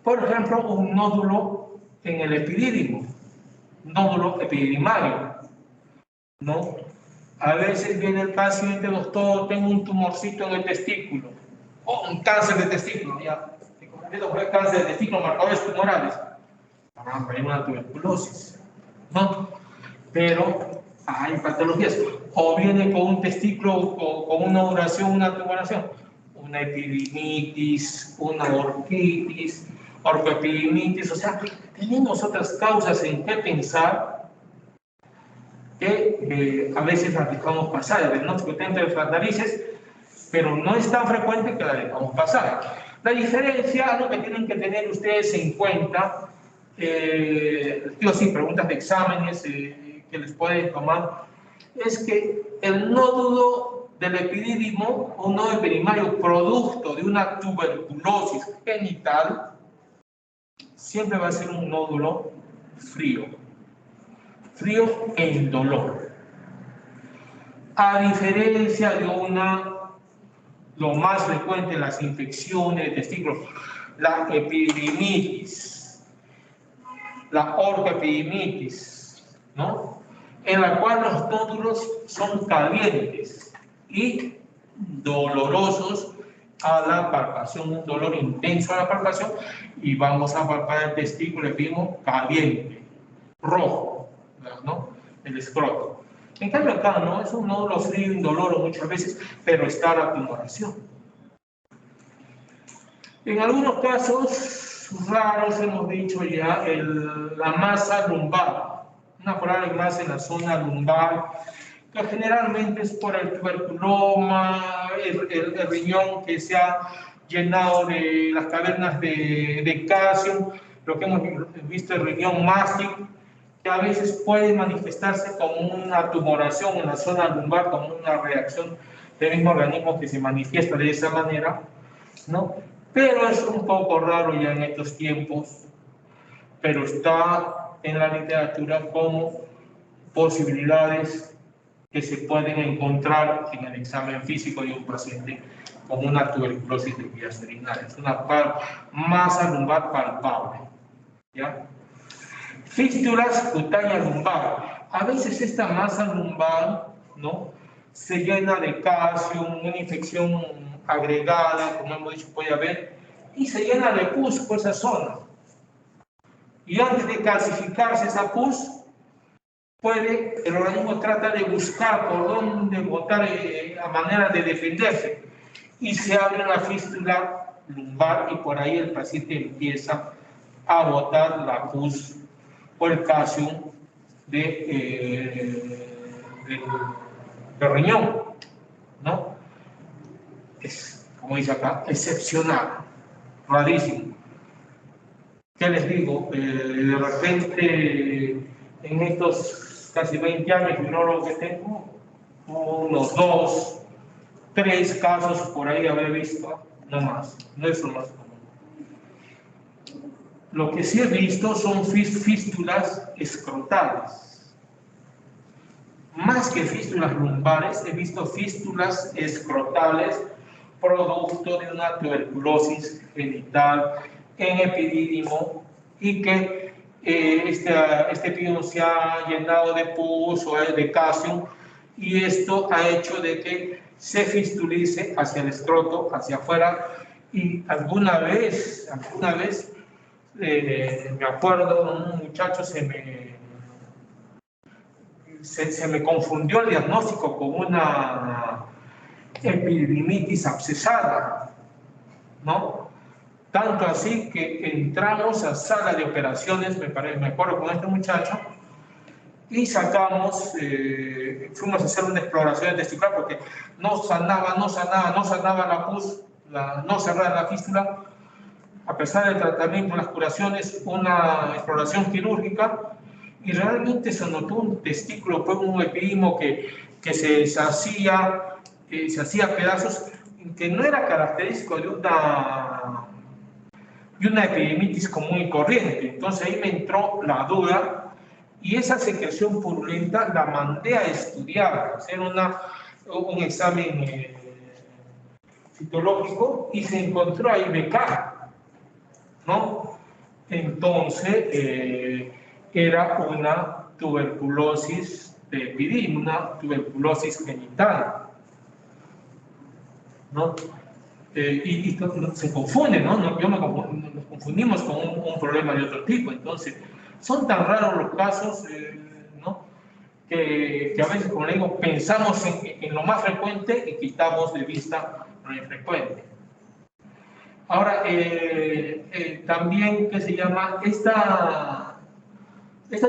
A: Por ejemplo, un nódulo en el epidídimo, nódulo epididimario, ¿no? A veces viene el paciente, doctor, tengo un tumorcito en el testículo, o un cáncer de testículo, ya. Esto fue cáncer de testículo, marcadores tumorales. Hay una tuberculosis, ¿no? Pero hay patologías. O viene con un testículo, con una oración, una tumoración, una epididimitis, una orquitis, orcoepididimitis. O sea, tenemos otras causas en qué pensar que a veces las dejamos pasar. El diagnóstico de las narices, pero no es tan frecuente que la dejamos pasar. La diferencia, lo que tienen que tener ustedes en cuenta, sí, preguntas de exámenes que les pueden tomar, es que el nódulo del epidídimo, un nódulo epididimario producto de una tuberculosis genital, siempre va a ser un nódulo frío e indolor. A diferencia de lo más frecuente en las infecciones de testículos, la epididimitis, la orcoepididimitis, ¿no? En la cual los nódulos son calientes y dolorosos a la palpación, un dolor intenso a la palpación, y vamos a palpar el testículo epidídimo caliente, rojo, ¿no? El escroto. En cambio acá no, es un nódulo frío indoloro muchas veces, pero está la tumoración. En algunos casos raros hemos dicho ya la masa lumbar, una probable masa en la zona lumbar, que generalmente es por el tuberculoma, el riñón que se ha llenado de las cavernas de calcio, lo que hemos visto el riñón mástil, que a veces puede manifestarse como una tumoración en la zona lumbar, como una reacción del mismo organismo que se manifiesta de esa manera, ¿no? Pero es un poco raro ya en estos tiempos, pero está en la literatura como posibilidades que se pueden encontrar en el examen físico de un paciente con una tuberculosis de vías urinarias, una masa lumbar palpable, ¿ya? Fístulas cutáneas lumbar. A veces esta masa lumbar, ¿no?, se llena de calcio, una infección agregada, como hemos dicho, puede haber, y se llena de pus por esa zona. Y antes de calcificarse esa pus, el organismo trata de buscar por dónde botar a manera de defenderse. Y se abre la fístula lumbar y por ahí el paciente empieza a botar la pus o el calcio del riñón, ¿no? Es, como dice acá, excepcional, rarísimo. ¿Qué les digo? De repente, en estos casi 20 años, no lo que tengo, unos 2, 3 casos por ahí habré visto, no más, no es lo más común. Lo que sí he visto son fístulas escrotales. Más que fístulas lumbares, he visto fístulas escrotales producto de una tuberculosis genital en epidídimo y que este epidídimo se ha llenado de pus o de calcio y esto ha hecho de que se fistulice hacia el escroto, hacia afuera y alguna vez me acuerdo, un muchacho se me confundió el diagnóstico con una epididimitis abscesada, ¿no? Tanto así que entramos a sala de operaciones, me acuerdo con este muchacho, y sacamos, fuimos a hacer una exploración testicular porque no sanaba la pus, no cerraba la fístula, a pesar del tratamiento, las curaciones, una exploración quirúrgica, y realmente se notó un testículo, fue un epidídimo que se hacía pedazos, que no era característico de una epididimitis común y corriente. Entonces ahí me entró la duda y esa secreción purulenta la mandé a estudiar, a hacer un examen citológico y se encontró ahí BK, ¿no? Entonces era una tuberculosis de epidídimo, una tuberculosis genital, ¿no? Y se confunde, ¿no? Nos confundimos con un problema de otro tipo. Entonces, son tan raros los casos, ¿no?, que a veces, como le digo, pensamos en lo más frecuente y quitamos de vista lo infrecuente. Ahora, también, ¿qué se llama? Esta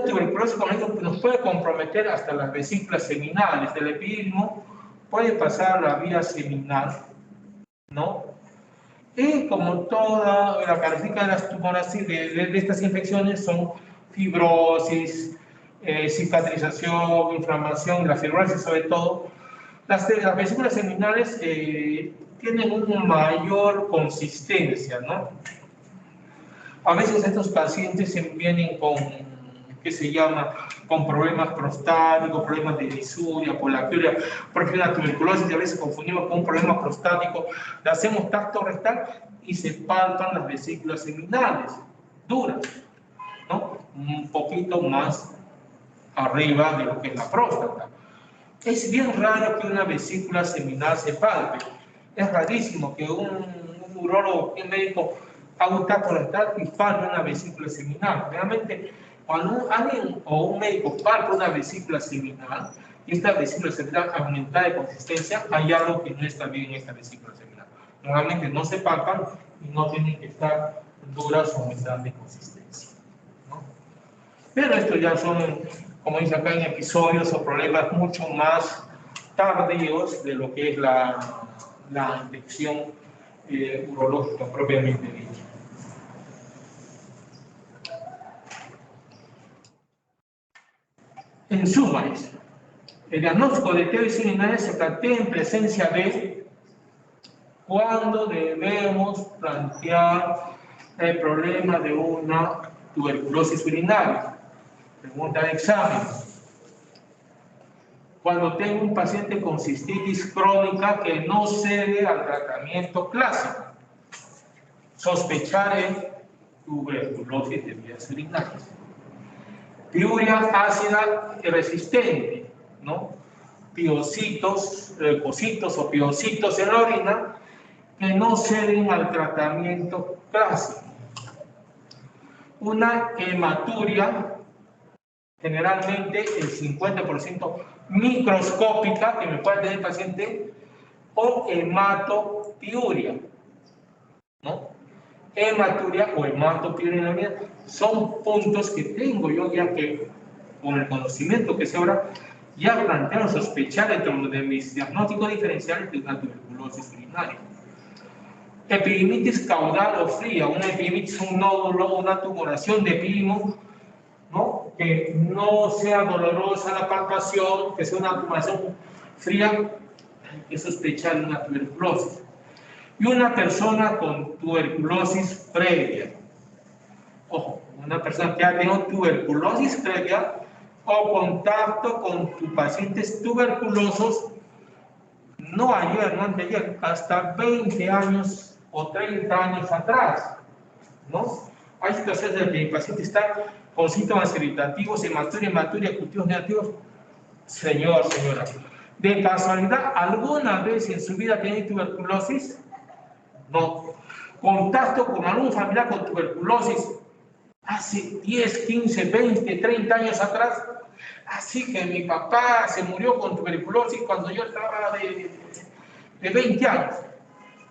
A: tuberculosis, como digo, nos puede comprometer hasta las vesículas seminales del epidídimo, puede pasar a la vía seminal, ¿no? Y como toda la característica de las tumoraciones, de estas infecciones son fibrosis, cicatrización, inflamación, la fibrosis sobre todo. Las vesículas seminales tienen una mayor consistencia, ¿no? A veces estos pacientes vienen con, ¿qué se llama?, con problemas prostáticos, problemas de disuria, poliaquiuria, porque la tuberculosis a veces confundimos con un problema prostático, le hacemos tacto rectal y se palpan las vesículas seminales, duras, ¿no?, un poquito más arriba de lo que es la próstata. Es bien raro que una vesícula seminal se palpe, es rarísimo que un urólogo, un médico, haga un tacto rectal y palpe una vesícula seminal. Realmente, cuando alguien o un médico palpa una vesícula seminal, y esta vesícula seminal aumentada de consistencia, hay algo que no está bien en esta vesícula seminal. Normalmente no se palpan y no tienen que estar duras o aumentar de consistencia, ¿no? Pero esto ya son, como dice acá, en episodios o problemas mucho más tardíos de lo que es la infección urológica propiamente dicha. En suma, el diagnóstico de TB urinaria se plantea en presencia de cuando debemos plantear el problema de una tuberculosis urinaria. Pregunta de examen. Cuando tengo un paciente con cistitis crónica que no cede al tratamiento clásico, sospecharé tuberculosis de vías urinarias. Piuria ácida y resistente, ¿no? Piocitos, leucocitos o piocitos en la orina que no ceden al tratamiento clásico. Una hematuria, generalmente el 50% microscópica que me puede tener el paciente, o hematopiuria, ¿no? Hematuria o hematopiuria en la orina son puntos que tengo yo ya que, con el conocimiento que se ahora, ya planteo sospechar dentro de mis diagnósticos diferenciales de una tuberculosis urinaria. Epidimitis caudal o fría, una epidimitis, un nódulo, una tumoración de epidimo, ¿no? Que no sea dolorosa la palpación, que sea una tumoración fría, hay que sospechar de una tuberculosis. Y una persona con tuberculosis previa. Ojo, una persona que ha tenido tuberculosis previa o contacto con tus pacientes tuberculosos, no ayer, no anteayer, hasta 20 años o 30 años atrás, ¿no? Hay situaciones en las que el paciente está con síntomas irritativos, hematuria, cultivos negativos. Señor, señora, ¿de casualidad alguna vez en su vida tiene tuberculosis? No. ¿Contacto con algún familiar con tuberculosis hace 10, 15, 20, 30 años atrás? Así que mi papá se murió con tuberculosis cuando yo estaba de 20 años.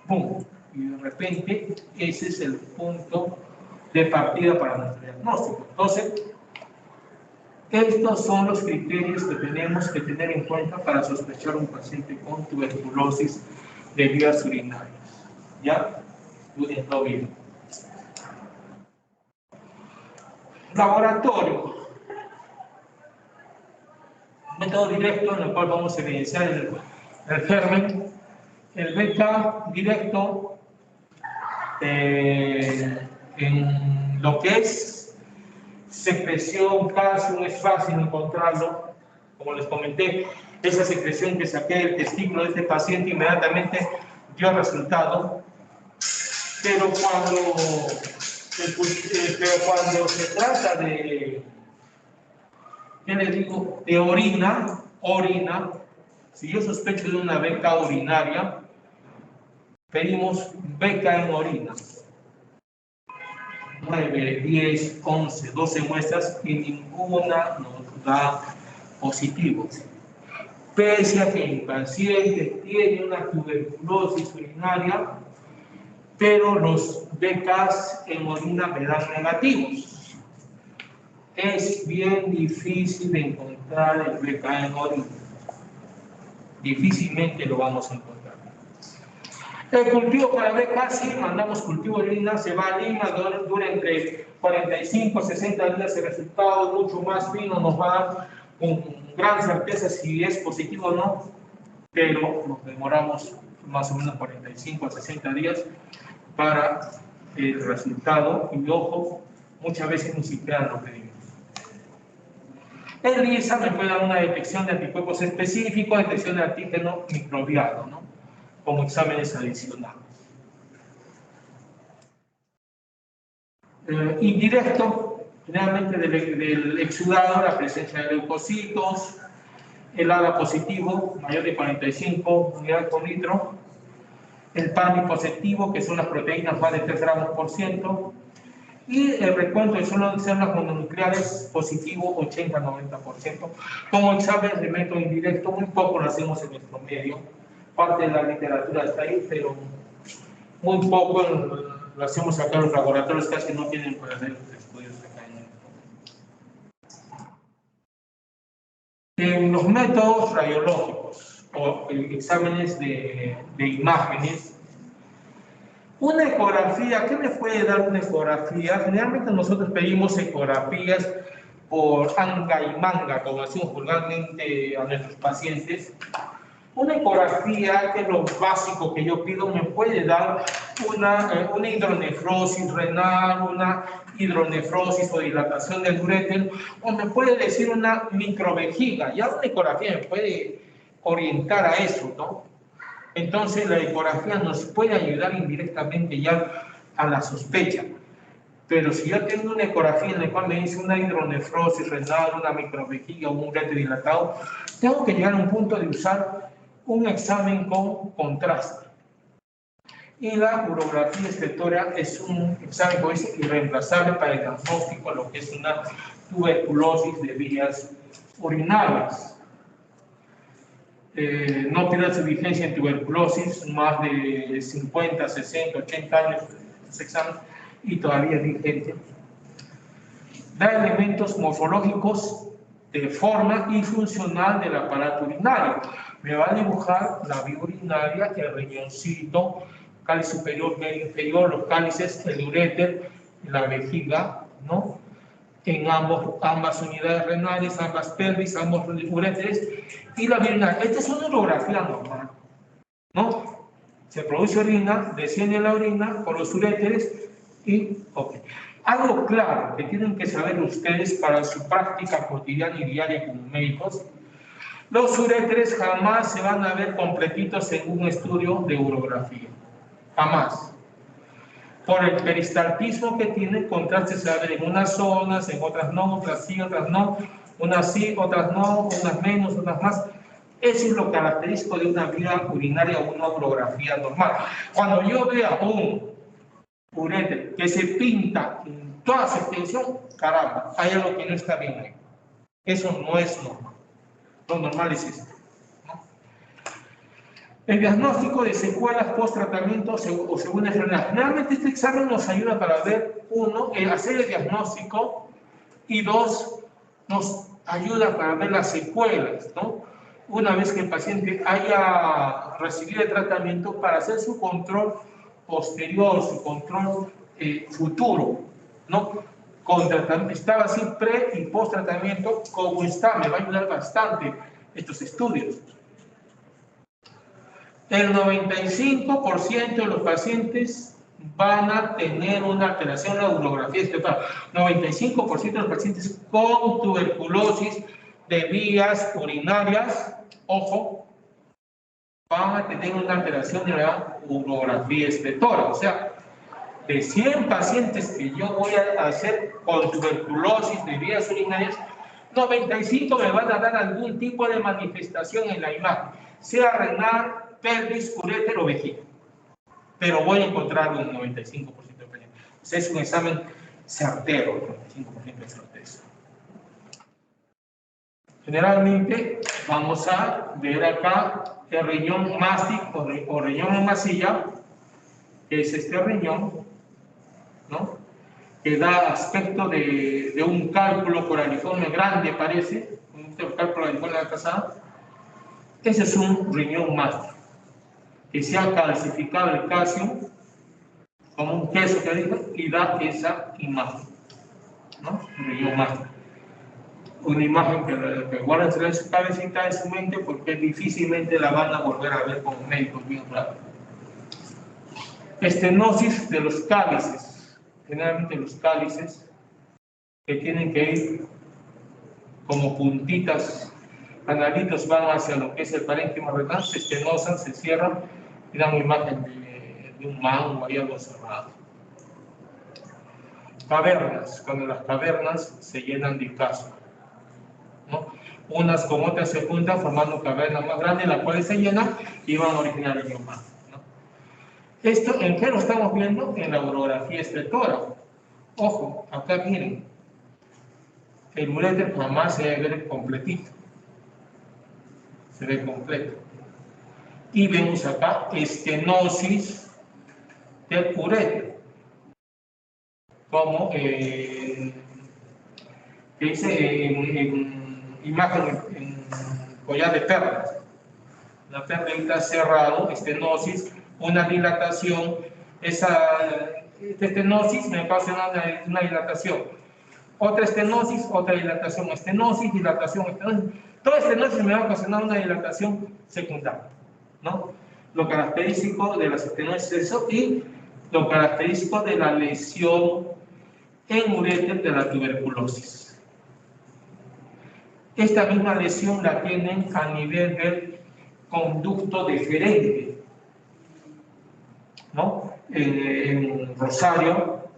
A: ¡Pum! Y de repente ese es el punto de partida para nuestro diagnóstico. Entonces, estos son los criterios que tenemos que tener en cuenta para sospechar un paciente con tuberculosis de vías urinarias. ¿Ya? Estudien bien. Laboratorio. Método directo en el cual vamos a evidenciar el germen. El beta directo en lo que es secreción, calcio, es fácil encontrarlo. Como les comenté, esa secreción que saqué del testículo de este paciente inmediatamente dio resultado. Pero cuando se trata de, ¿qué les digo?, de orina, si yo sospecho de una beca urinaria, pedimos beca en orina. 9, 10, 11, 12 muestras y ninguna nos da positivo. Pese a que el paciente tiene una tuberculosis urinaria, pero los becas en orina me dan negativos. Es bien difícil encontrar el beca en orina. Difícilmente lo vamos a encontrar. El cultivo para beca, sí, mandamos cultivo de orina, se va a Lima, dura entre 45 60 días, el resultado mucho más fino nos va a dar con gran certeza si es positivo o no, pero nos demoramos más o menos 45 a 60 días para el resultado, y ojo, muchas veces ni siquiera lo pedimos. El RISA me puede dar una detección de anticuerpos específicos, detección de antígeno microbiano, ¿no?, como exámenes adicionales. Indirecto, generalmente del exudado, la presencia de leucocitos, el ADA positivo, mayor de 45 unidades por litro, el PAMI positivo, que son las proteínas más de 3 gramos por ciento, Y el recuento de células mononucleares positivo 80-90%. Como examen de método indirecto, muy poco lo hacemos en nuestro medio. Parte de la literatura está ahí, pero muy poco lo hacemos acá en los laboratorios, casi no tienen para hacer los estudios acá en los métodos radiológicos o exámenes de imágenes. Una ecografía, ¿qué me puede dar una ecografía? Generalmente nosotros pedimos ecografías por anga y manga, como decimos vulgarmente a nuestros pacientes. Una ecografía, que es lo básico que yo pido, me puede dar una hidronefrosis renal, una hidronefrosis o dilatación del uréter, o me puede decir una microvejiga. Ya una ecografía me puede orientar a eso, ¿no? Entonces la ecografía nos puede ayudar indirectamente ya a la sospecha. Pero si yo tengo una ecografía en la cual me dice una hidronefrosis renal, una microvejiga o un uréter dilatado, tengo que llegar a un punto de usar un examen con contraste. Y la urografía excretora es un examen, como dice, irreemplazable para el diagnóstico de lo que es una tuberculosis de vías urinarias. No pierde su vigencia en tuberculosis, más de 50, 60, 80 años este examen y todavía es vigente. Da elementos morfológicos de forma y funcional del aparato urinario. Me va a dibujar la vía urinaria, el riñoncito, cáliz superior, medio inferior, los cálices, el uréter, la vejiga, ¿no? En ambas unidades renales, ambas pelvis, ambos uréteres, y la vía urinaria. Esta es una urografía normal, ¿no? Se produce orina, desciende la orina por los uréteres y, ok. Algo claro que tienen que saber ustedes para su práctica cotidiana y diaria como médicos: los uréteres jamás se van a ver completitos en un estudio de urografía. Jamás. Por el peristaltismo que tiene, contraste se va a ver en unas zonas, en otras no, otras sí, otras no, unas sí, otras no, unas menos, otras más. Eso es lo característico de una vía urinaria o una urografía normal. Cuando yo vea un uréter que se pinta en toda su extensión, caramba, hay algo que no está bien ahí. Eso no es normal. Lo normal es esto, ¿no? El diagnóstico de secuelas post-tratamiento o segundas renales. Generalmente este examen nos ayuda para ver, uno, hacer el diagnóstico, y dos, nos ayuda para ver las secuelas, ¿no? Una vez que el paciente haya recibido el tratamiento, para hacer su control posterior, su control futuro, ¿no? Con tratamiento, estaba así pre y post tratamiento, como está, me va a ayudar bastante estos estudios. El 95% de los pacientes van a tener una alteración en la urografía excretora. 95% de los pacientes con tuberculosis de vías urinarias, ojo, van a tener una alteración de la urografía excretora. O sea, de 100 pacientes que yo voy a hacer con tuberculosis de vías urinarias, 95 me van a dar algún tipo de manifestación en la imagen, sea renal, pelvis, uréter o vejiga. Pero voy a encontrar un 95% de pacientes. O sea, es un examen certero, el 95% de certeza. Generalmente vamos a ver acá el riñón mástico o riñón en masilla, que es este riñón, ¿no? Que da aspecto de un cálculo coraliforme grande, parece, un cálculo coraliforme de la casada. Ese es un riñón mástico, que se ha calcificado el calcio como un queso que dijo, y da esa imagen, ¿no? Un riñón mástico. Una imagen que guarden en su cabecita, en su mente, porque difícilmente la van a volver a ver como médicos bien claro. Estenosis de los cálices, generalmente los cálices que tienen que ir como puntitas, canalitos van hacia lo que es el parénquima renal, se estenosan, se cierran y dan una imagen de un mango, hay algo cerrado. Cavernas, cuando las cavernas se llenan de caspa, ¿no? Unas con otras se juntan formando cavernas más grandes, las cuales se llenan y van a originar el riñón mástico, ¿no? ¿Esto en qué lo estamos viendo? En la urografía excretora. Ojo, acá miren, el uréter jamás se ve completito, se ve completo. Y vemos acá estenosis del uréter, como dice en imagen en collar de perlas. La perlita cerrado, estenosis, una dilatación, esta estenosis me pasa una dilatación, otra estenosis, otra dilatación, estenosis, dilatación, estenosis. Toda estenosis me va a ocasionar una dilatación secundaria, ¿no? Lo característico de las estenosis es eso, y lo característico de la lesión en uréter de la tuberculosis. Esta misma lesión la tienen a nivel del conducto deferente, ¿no? En Rosario,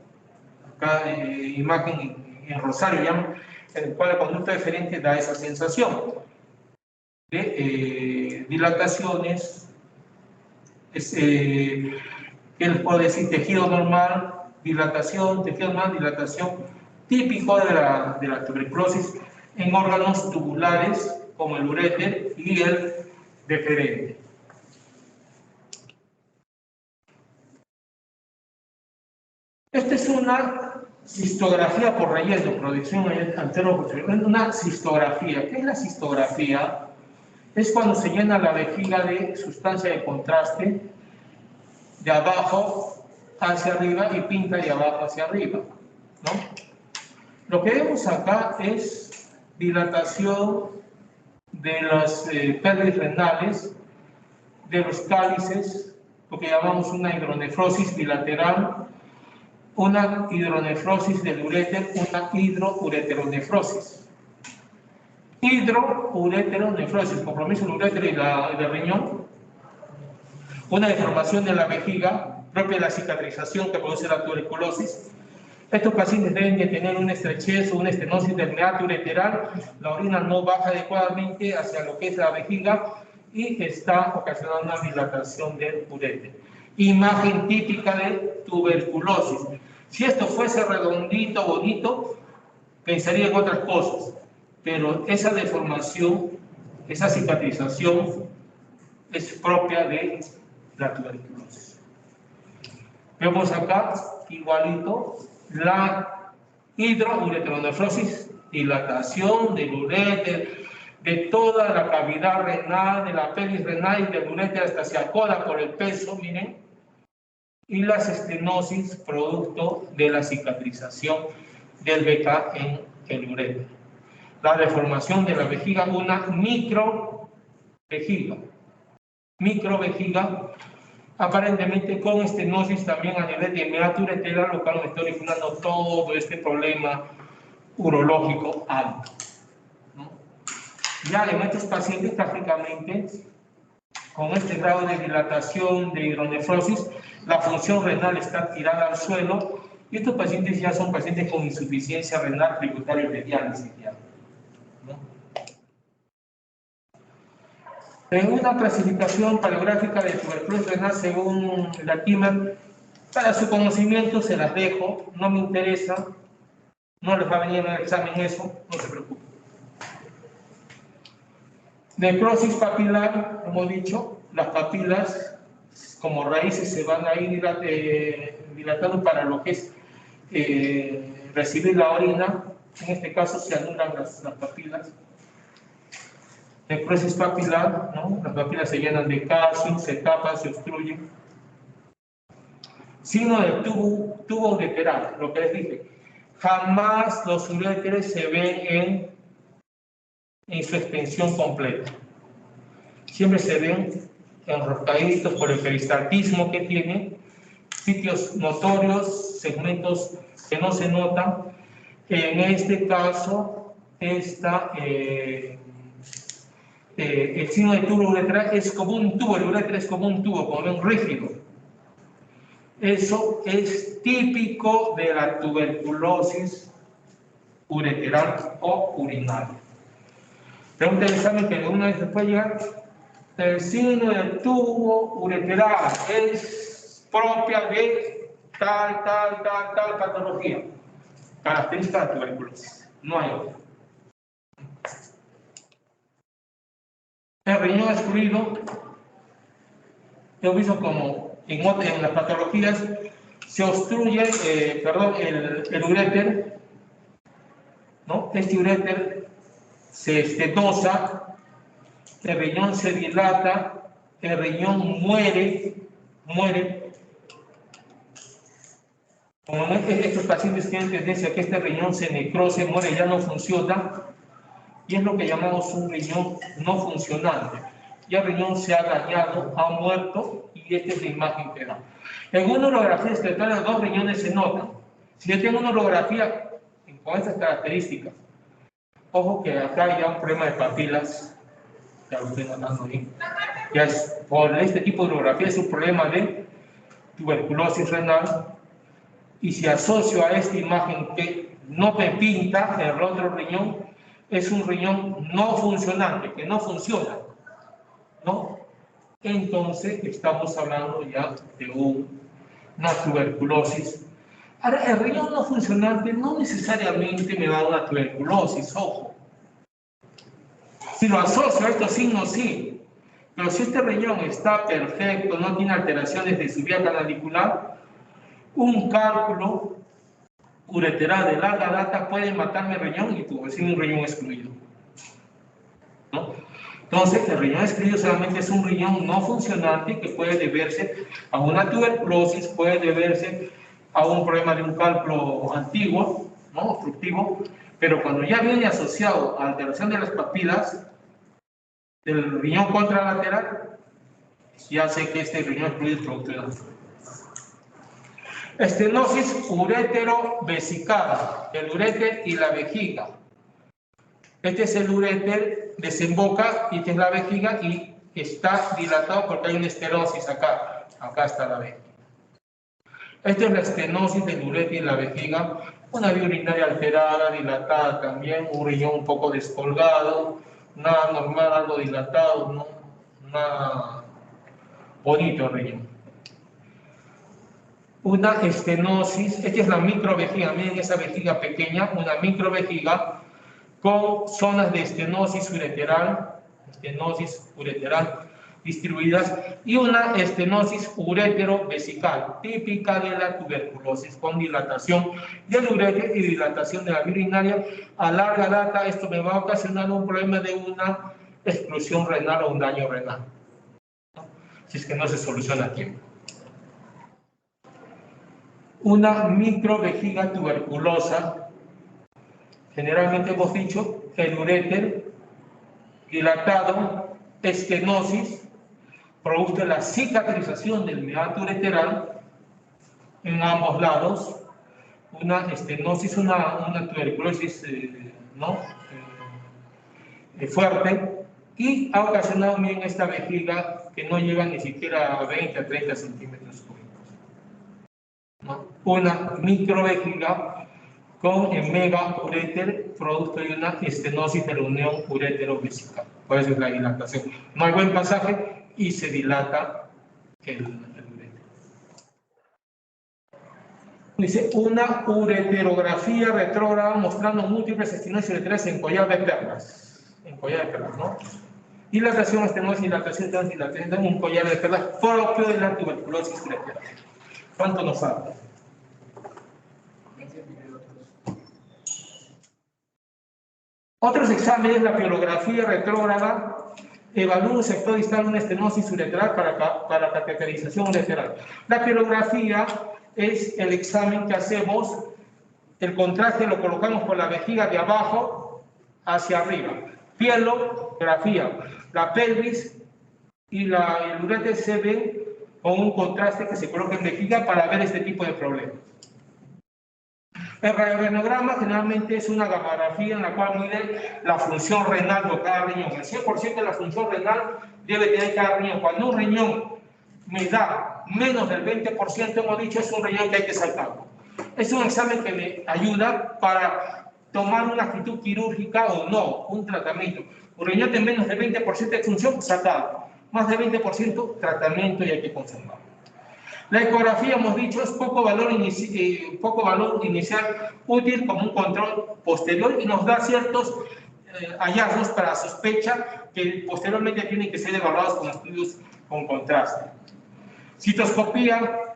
A: acá imagen en Rosario, llaman, en el cual el conducto deferente da esa sensación de dilataciones, ¿qué les puedo decir? Tejido normal, dilatación, tejido normal, dilatación, típico de la tuberculosis en órganos tubulares como el uréter y el deferente. Esta es una cistografía por relleno, proyección antero-posterior, una cistografía. ¿Qué es la cistografía? Es cuando se llena la vejiga de sustancia de contraste de abajo hacia arriba y pinta de abajo hacia arriba, ¿no? Lo que vemos acá es dilatación de las pelvis renales, de los cálices, lo que llamamos una hidronefrosis bilateral, una hidronefrosis del uréter, una hidroureteronefrosis. Hidroureteronefrosis, compromiso del uréter y del riñón, una deformación de la vejiga, propia de la cicatrización que produce la tuberculosis. Estos pacientes deben de tener una estrechez o una estenosis del meato ureteral, la orina no baja adecuadamente hacia lo que es la vejiga y está ocasionando una dilatación del uréter. Imagen típica de tuberculosis. Si esto fuese redondito, bonito, pensaría en otras cosas, pero esa deformación, esa cicatrización es propia de la tuberculosis. Vemos acá, igualito, la hidroureteronefrosis, dilatación del uréter, de toda la cavidad renal, de la pelvis renal y del uréter hasta hacia cola por el peso, miren, y las estenosis producto de la cicatrización del BK en el uréter. La deformación de la vejiga, una microvejiga, aparentemente con estenosis también a nivel de meato ureteral, lo cual me está originando todo este problema urológico alto, ¿no? Ya en estos pacientes prácticamente con este grado de dilatación de hidronefrosis, la función renal está tirada al suelo y estos pacientes ya son pacientes con insuficiencia renal tributaria de diálisis ya, ¿no? En una clasificación paleográfica de tuberculosis renal según la TIMER, para su conocimiento se las dejo, no me interesa, no les va a venir en el examen eso, no se preocupen. Necrosis papilar, como he dicho, las papilas como raíces se van a ir dilatando para lo que es recibir la orina, en este caso se anulan las papilas. Necrosis papilar, ¿no? Las papilas se llenan de calcio, se tapan, se obstruyen. Signo del tubo ureteral, lo que les dije. Jamás los uréteres se ven en su extensión completa. Siempre se ven enroscaditos por el peristaltismo que tiene, sitios notorios, segmentos que no se notan. En este caso, el signo de tubo ureteral es como un tubo, el uréter es como un tubo, como ven, rígido. Eso es típico de la tuberculosis ureteral o urinaria. Pregunta del examen que alguna vez se puede llegar. El signo del tubo ureteral es propia de tal patología. característica de la tuberculosis. No hay otra. El riñón excluido, he visto como en las patologías se obstruye, el uréter, ¿no? Este uréter se estenosa, el riñón se dilata, el riñón muere. Como estos pacientes tienen tendencia a que este riñón se necrose, muere, ya no funciona, y es lo que llamamos un riñón no funcionante. Ya el riñón se ha dañado, ha muerto, y esta es la imagen que da. En una urografía excretora, los dos riñones se notan. Si yo tengo una urografía con estas características, ojo que acá hay ya un problema de papilas, ya lo estoy notando ahí. Ya es, por este tipo de urografía es un problema de tuberculosis renal, y si asocio a esta imagen que no me pinta el otro riñón, es un riñón no funcionante, que no funciona, ¿no? Entonces estamos hablando ya de una tuberculosis. Ahora, el riñón no funcionante no necesariamente me va a dar una tuberculosis, ojo. Si lo asocio a estos signos, sí. Pero si este riñón está perfecto, no tiene alteraciones de su vía canalicular, un cálculo ureteral de larga data puede matarme el riñón y puedo decir un riñón excluido, ¿no? Entonces, el riñón excluido solamente es un riñón no funcionante que puede deberse a una tuberculosis, puede deberse a un problema de un cálculo antiguo, ¿no? Obstructivo, pero cuando ya viene asociado a alteración de las papilas del riñón contralateral, ya sé que este riñón excluido es producto de la estenosis urétero-vesicada, el uréter y la vejiga. Este es el uréter, desemboca, y esta es la vejiga, y está dilatado porque hay una estenosis acá. Acá está la vejiga. Esta es la estenosis del uréter y la vejiga, una vía urinaria alterada, dilatada también, un riñón un poco descolgado, nada normal, algo dilatado, no nada bonito el riñón. Una estenosis, esta es la microvejiga, miren esa vejiga pequeña, una microvejiga con zonas de estenosis ureteral distribuidas, y una estenosis urétero-vesical, típica de la tuberculosis, con dilatación del uréter y dilatación de la vía urinaria. A larga data esto me va a ocasionar un problema de una exclusión renal o un daño renal, ¿no? Si es que no se soluciona a tiempo. Una microvejiga tuberculosa, generalmente hemos dicho el uréter dilatado, estenosis, produce la cicatrización del meato ureteral en ambos lados, una estenosis, una tuberculosis fuerte, y ha ocasionado bien esta vejiga que no llega ni siquiera a 20 a 30 centímetros cúbicos, ¿no? Una microvejiga con el megauréter, producto de una estenosis de la unión urétero-vesical. Por eso es la dilatación. No hay buen pasaje y se dilata el uréter. Dice, una ureterografía retrógrada mostrando múltiples estenosis ureterales en collar de perlas. En collar de perlas, ¿no? Dilatación, estenosis, dilatación, dilatación, un collar de perlas propio de la tuberculosis ureteral. ¿Cuánto nos falta? Otros exámenes, la pielografía retrógrada, evalúa un sector distal de una estenosis ureteral para cateterización ureteral. La pielografía es el examen que hacemos, el contraste lo colocamos por la vejiga de abajo hacia arriba. Pielografía, la pelvis y el uréter se ven con un contraste que se coloca en vejiga para ver este tipo de problemas. El radiograma generalmente es una gamografía en la cual mide la función renal de cada riñón. El 100% de la función renal debe tener cada riñón. Cuando un riñón me da menos del 20%, hemos dicho, es un riñón que hay que saltarlo. Es un examen que me ayuda para tomar una actitud quirúrgica o no, un tratamiento. Un riñón de menos del 20% de función, sacado. Más del 20%, tratamiento, y hay que conservarlo. La ecografía, hemos dicho, es poco valor inicial útil como un control posterior y nos da ciertos hallazgos para sospecha que posteriormente tienen que ser evaluados con estudios con contraste. Citoscopía,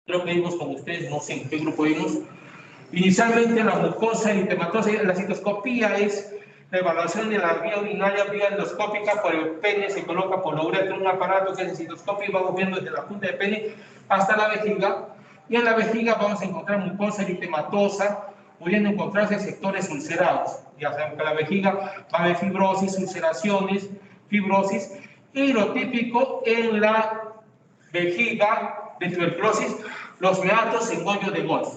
A: creo que vimos con ustedes, no sé en qué grupo vimos. Inicialmente la mucosa eritematosa, la citoscopía es la evaluación de la vía urinaria, vía endoscópica por el pene, se coloca por la uretra un aparato que es el citoscopio y vamos viendo desde la punta del pene hasta la vejiga. Y en la vejiga vamos a encontrar mucosa eritematosa, pudiendo encontrarse sectores ulcerados. Ya sabemos que en la vejiga va a haber fibrosis, ulceraciones, fibrosis, y lo típico en la vejiga de tuberculosis, los meatos en hoyo de golf.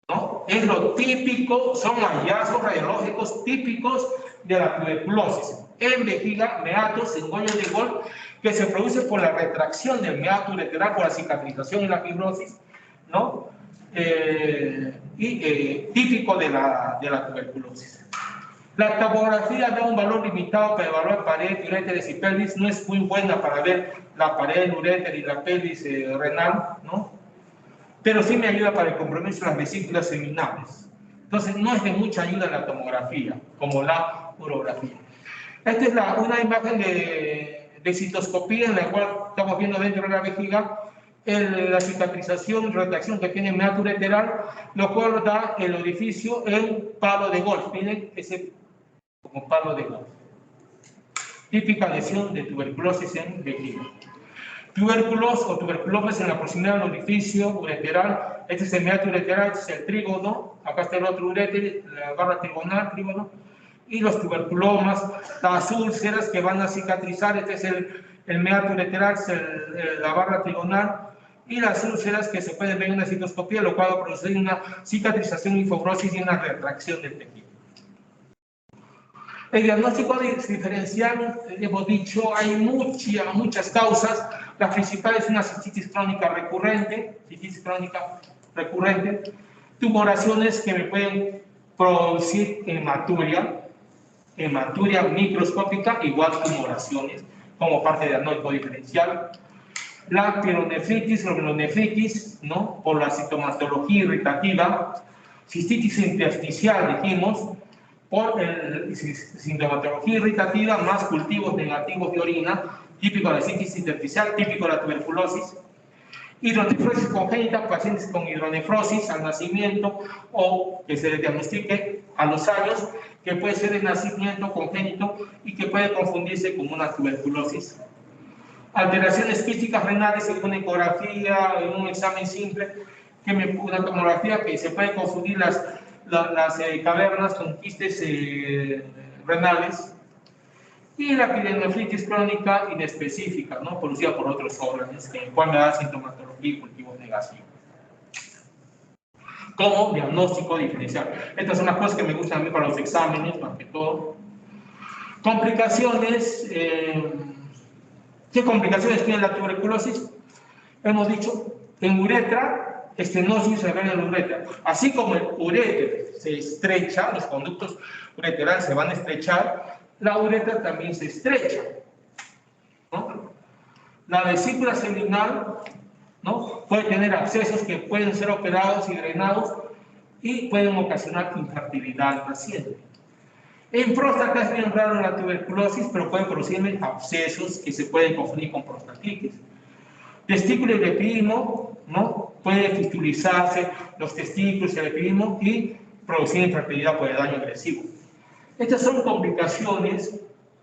A: ¿No? Es lo típico, son hallazgos radiológicos típicos de la tuberculosis. En vejiga, meatos en hoyo de golf, que se produce por la retracción del meato ureteral, por la cicatrización y la fibrosis, ¿no? Típico de la tuberculosis. La tomografía da un valor limitado para evaluar pared, uréteres y pelvis, no es muy buena para ver la pared, el uréter y la pelvis renal, ¿no? Pero sí me ayuda para el compromiso de las vesículas seminales. Entonces, no es de mucha ayuda la tomografía, como la urografía. Esta es una imagen de citoscopía en la cual estamos viendo dentro de la vejiga la cicatrización y retracción que tiene el meato ureteral, lo cual da el orificio en palo de golf. Miren ese como palo de golf. Típica lesión de tuberculosis en vejiga. Tubérculos o tuberculomas en la proximidad del orificio ureteral. Este es el meato ureteral, este es el trígono. Acá está el otro uréter, la barra trigonal, trígono. Y los tuberculomas, las úlceras que van a cicatrizar. Este es el meato ureteral, es la barra trigonal. Y las úlceras que se pueden ver en una citoscopía, lo cual va a producir una cicatrización y fibrosis y una retracción del tejido. El diagnóstico diferencial, hemos dicho, hay muchas causas. La principal es una cistitis crónica recurrente, tumoraciones que me pueden producir hematuria microscópica, igual tumoraciones, como parte del diagnóstico diferencial. La pielonefritis, glomerulonefritis, ¿no? Por la sintomatología irritativa. Cistitis intersticial, dijimos, por sintomatología irritativa, más cultivos negativos de orina, típico de la cistitis intersticial, típico de la tuberculosis. Hidronefrosis congénita, pacientes con hidronefrosis al nacimiento o que se les diagnostique a los años, que puede ser de nacimiento congénito y que puede confundirse con una tuberculosis. Alteraciones quísticas renales en una ecografía, en un examen simple, una tomografía que se puede confundir las cavernas con quistes renales. Y la pielonefritis crónica inespecífica, ¿no? Producida por otros órganos, en cual me da sintomatología y cultivos negativos. Como diagnóstico diferencial. Estas son las cosas que me gustan a mí para los exámenes, más que todo. Complicaciones. ¿Qué complicaciones tiene la tuberculosis? Hemos dicho, en uretra, estenosis severa en la uretra. Así como el uréter se estrecha, los conductos ureterales se van a estrechar, la uretra también se estrecha, ¿no? La vesícula seminal, ¿no? Puede tener abscesos que pueden ser operados y drenados y pueden ocasionar infertilidad al paciente. En próstata es bien raro la tuberculosis, pero puede producirme abscesos que se pueden confundir con prostatitis. Testículo y epidimo, ¿no? Puede fistulizarse los testículos y el epidimo y producir infertilidad por el daño agresivo. Estas son complicaciones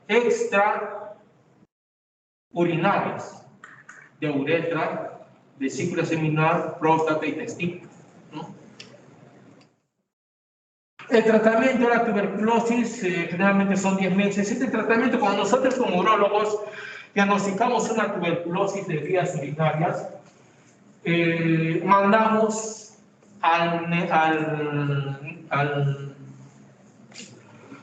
A: extraurinarias de uretra, vesícula seminal, próstata y testículos, ¿no? El tratamiento de la tuberculosis generalmente son 10 meses. Este tratamiento, cuando nosotros como urólogos diagnosticamos una tuberculosis de vías urinarias, mandamos al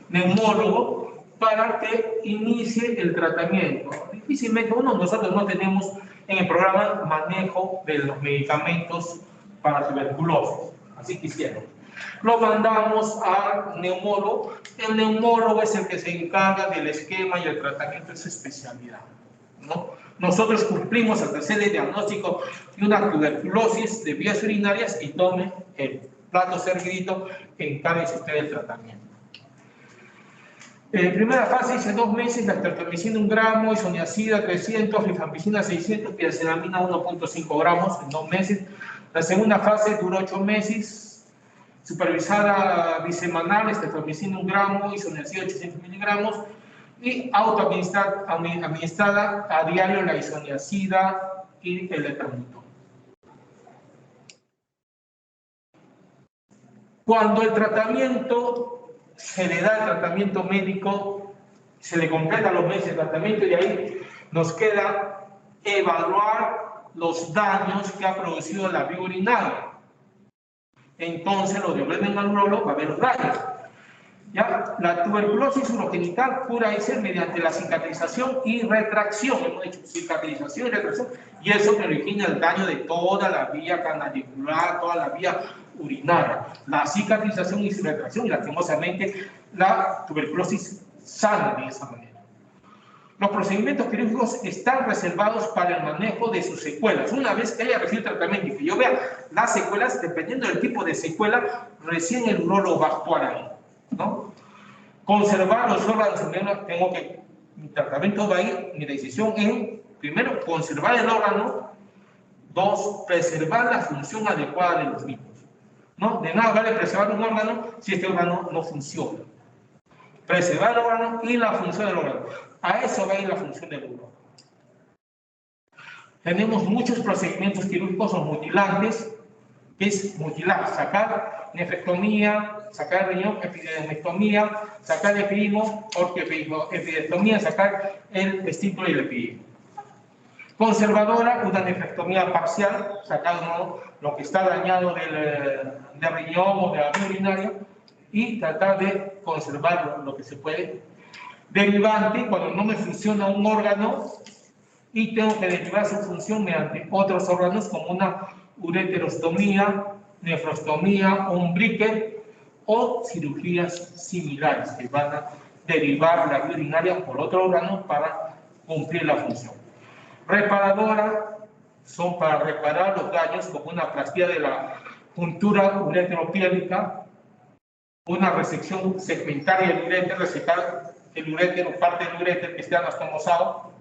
A: neumólogo para que inicie el tratamiento. Difícilmente nosotros no tenemos en el programa manejo de los medicamentos para tuberculosis, así quisiera. Lo mandamos al neumólogo. El neumólogo es el que se encarga del esquema y el tratamiento de su especialidad, ¿no? Nosotros cumplimos hasta hacer el diagnóstico de una tuberculosis de vías urinarias y tome el plato servidito, encárguese usted del tratamiento. En primera fase hice 2 meses, la streptomicina 1 gramo, isoniazida 300, rifampicina 600, piacelamina 1.5 gramos en 2 meses. La segunda fase duró 8 meses, supervisada bisemanal, streptomicina 1 gramo, isoniazida 800 miligramos, y autoadministrada a diario la isoniazida y el etranutol. Cuando el tratamiento se le da el tratamiento médico, se le completa los meses de tratamiento y ahí nos queda evaluar los daños que ha producido la vía urinaria. Entonces, los de orden al neurólogo va a ver los daños. ¿Ya? La tuberculosis urogenital puede ser mediante la cicatrización y retracción. Hemos dicho cicatrización y retracción, y eso que origina el daño de toda la vía canalicular, toda la vía urinaria. La cicatrización y su retracción, y lastimosamente la tuberculosis sana de esa manera. Los procedimientos quirúrgicos están reservados para el manejo de sus secuelas. Una vez que haya recibido tratamiento y que yo vea las secuelas, dependiendo del tipo de secuela, recién el urólogo va a actuar ahí, ¿no? Conservar los órganos, tengo que, mi tratamiento va a ir, mi decisión en, primero, conservar el órgano, 2, preservar la función adecuada de los mismos, ¿no? De nada vale preservar un órgano si este órgano no funciona. Preservar el órgano y la función del órgano. A eso va a ir la función del órgano. Tenemos muchos procedimientos quirúrgicos o mutilantes, que es mutilar, sacar nefrectomía, sacar riñón, epididimectomía, sacar el epidimo, epidectomía, sacar el testículo y el epidimo. Conservadora, una nefrectomía parcial, sacar lo que está dañado del riñón o de la vía urinaria y tratar de conservar lo que se puede. Derivante, cuando no me funciona un órgano y tengo que derivar su función mediante otros órganos como una ureterostomía, nefrostomía, un Bricker o cirugías similares que van a derivar la vía urinaria por otro órgano para cumplir la función. Reparadora son para reparar los daños como una plastía de la juntura ureteropiélvica, una resección segmentaria del uréter, resecar el uréter o parte del uréter que esté anastomosado,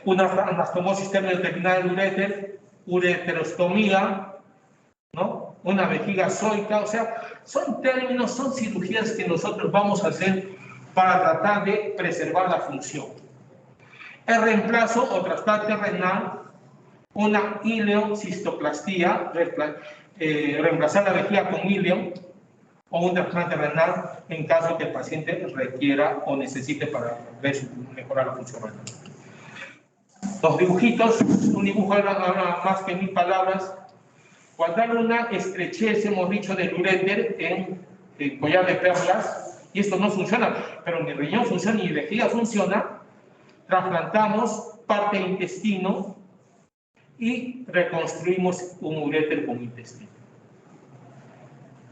A: una anastomosis terminal del uréter, ureterostomía, ¿no? Una vejiga zoica, o sea, son términos, son cirugías que nosotros vamos a hacer para tratar de preservar la función. El reemplazo o trasplante renal, una ileocistoplastia, reemplazar la vejiga con ileo, o un trasplante renal en caso que el paciente requiera o necesite para mejorar la función renal. Los dibujitos, un dibujo habla más que 1000 palabras. Cuando hay una estrechez, hemos dicho, del uréter en el collar de perlas, y esto no funciona, pero mi riñón funciona y mi vejiga funciona, trasplantamos parte del intestino y reconstruimos un uréter con intestino.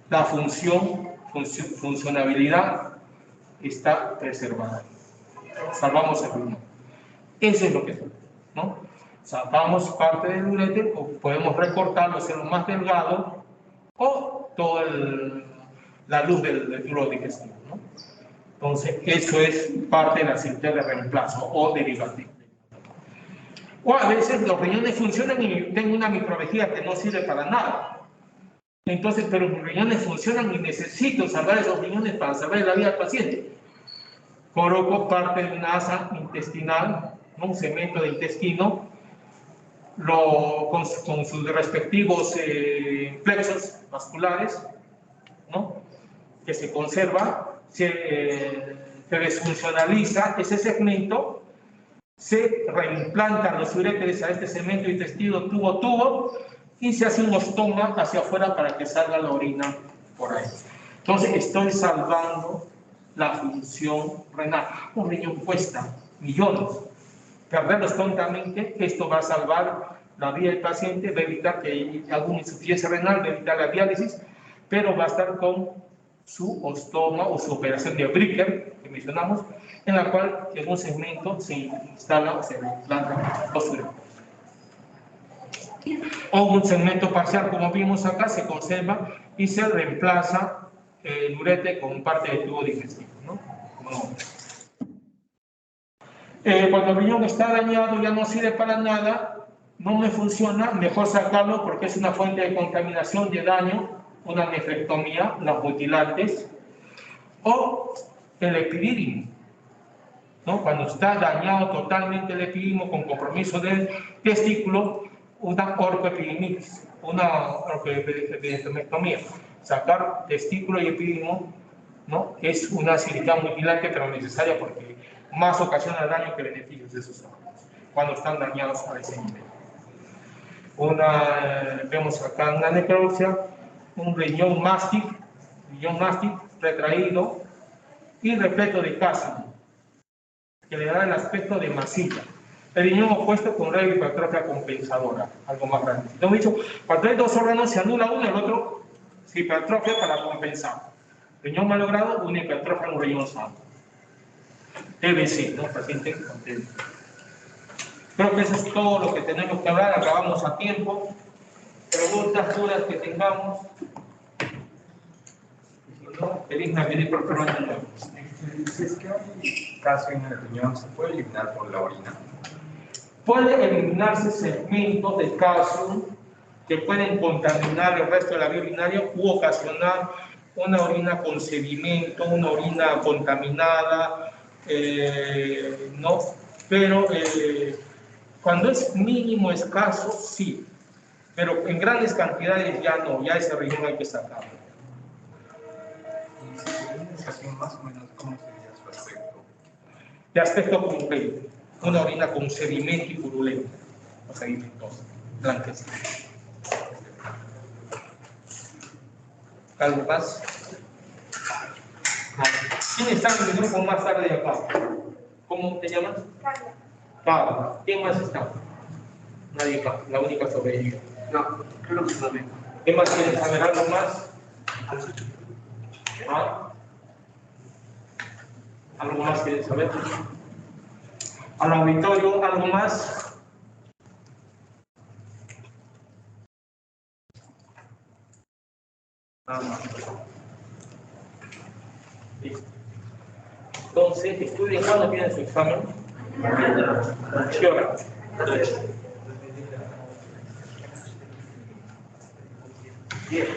A: La funcionabilidad está preservada. Salvamos el riñón. Eso es lo que es, ¿no? Salvamos parte del uréter o podemos recortarlo, hacerlo más delgado o toda la luz del tubo digestivo, ¿no? Entonces, eso es parte de la cirugía de reemplazo o derivativo. O a veces los riñones funcionan y tengo una microvejiga que no sirve para nada. Entonces, pero mis riñones funcionan y necesito salvar esos riñones para salvar la vida del paciente. Coloco parte de una asa intestinal, ¿no? Un segmento de intestino, con sus respectivos plexos vasculares, ¿no? Que se conserva, se desfuncionaliza ese segmento, se reimplantan los uréteres a este segmento de intestino tubo, y se hace un ostoma hacia afuera para que salga la orina por ahí. Entonces, estoy salvando la función renal. Un riñón cuesta millones. Perderlos tontamente, esto va a salvar la vida del paciente, va a evitar que haya alguna insuficiencia renal, va a evitar la diálisis, pero va a estar con su ostoma o su operación de Bricker, que mencionamos, en la cual en un segmento se instala o se implanta los uretes. O un segmento parcial, como vimos acá, se conserva y se reemplaza el urete con parte del tubo digestivo, ¿no? Cuando el riñón está dañado, ya no sirve para nada, no me funciona, mejor sacarlo porque es una fuente de contaminación, de daño, una nefrectomía, las mutilantes, o el epidídimo, ¿no? Cuando está dañado totalmente el epidídimo con compromiso del testículo, una orcoepididimitis, una orcoepididimectomía. Sacar testículo y epidídimo, ¿no? Es una cirugía mutilante, pero necesaria porque más ocasiona daño que beneficios de esos órganos, cuando están dañados a ese nivel. Vemos acá una necropsia, un riñón mástil retraído y repleto de calcio, que le da el aspecto de masilla. El riñón opuesto con una hipertrofia compensadora, algo más grande. Lo he dicho, cuando hay dos órganos se anula uno y el otro se hipertrofia para compensar. Riñón malogrado, una hipertrofia en un riñón sano. TBC, ¿no? Paciente con TBC. Creo que eso es todo lo que tenemos que hablar. Acabamos a tiempo. Preguntas, dudas que tengamos. Si no, feliz Navidad y próspero año nuevo.
B: Si es que hay calcio en el riñón, ¿se puede eliminar por la orina?
A: Puede eliminarse segmentos de calcio que pueden contaminar el resto de la vía urinaria u ocasionar una orina con sedimento, una orina contaminada, ¿no? Pero cuando es mínimo, escaso, sí. Pero en grandes cantidades ya no, ya ese riñón hay que sacarlo.
B: Y si tienes así más o menos, ¿cómo sería su aspecto?
A: De aspecto purulento, una orina con sedimento y purulento, o sedimentosa, blanquecina. ¿Algo más? ¿Quién está en el grupo más tarde de acá? ¿Cómo te llamas?
C: Carla.
A: Carla. ¿Quién más está? Nadie acá, la única sobreviviente.
D: No, creo que no me.
A: ¿Qué más quieren saber? ¿Algo más? ¿Ah? ¿Algo más quieren saber? ¿Al auditorio algo más? Nada más. Listo. Entonces, estudien cuando tienen su examen. ¿Qué hora? 10.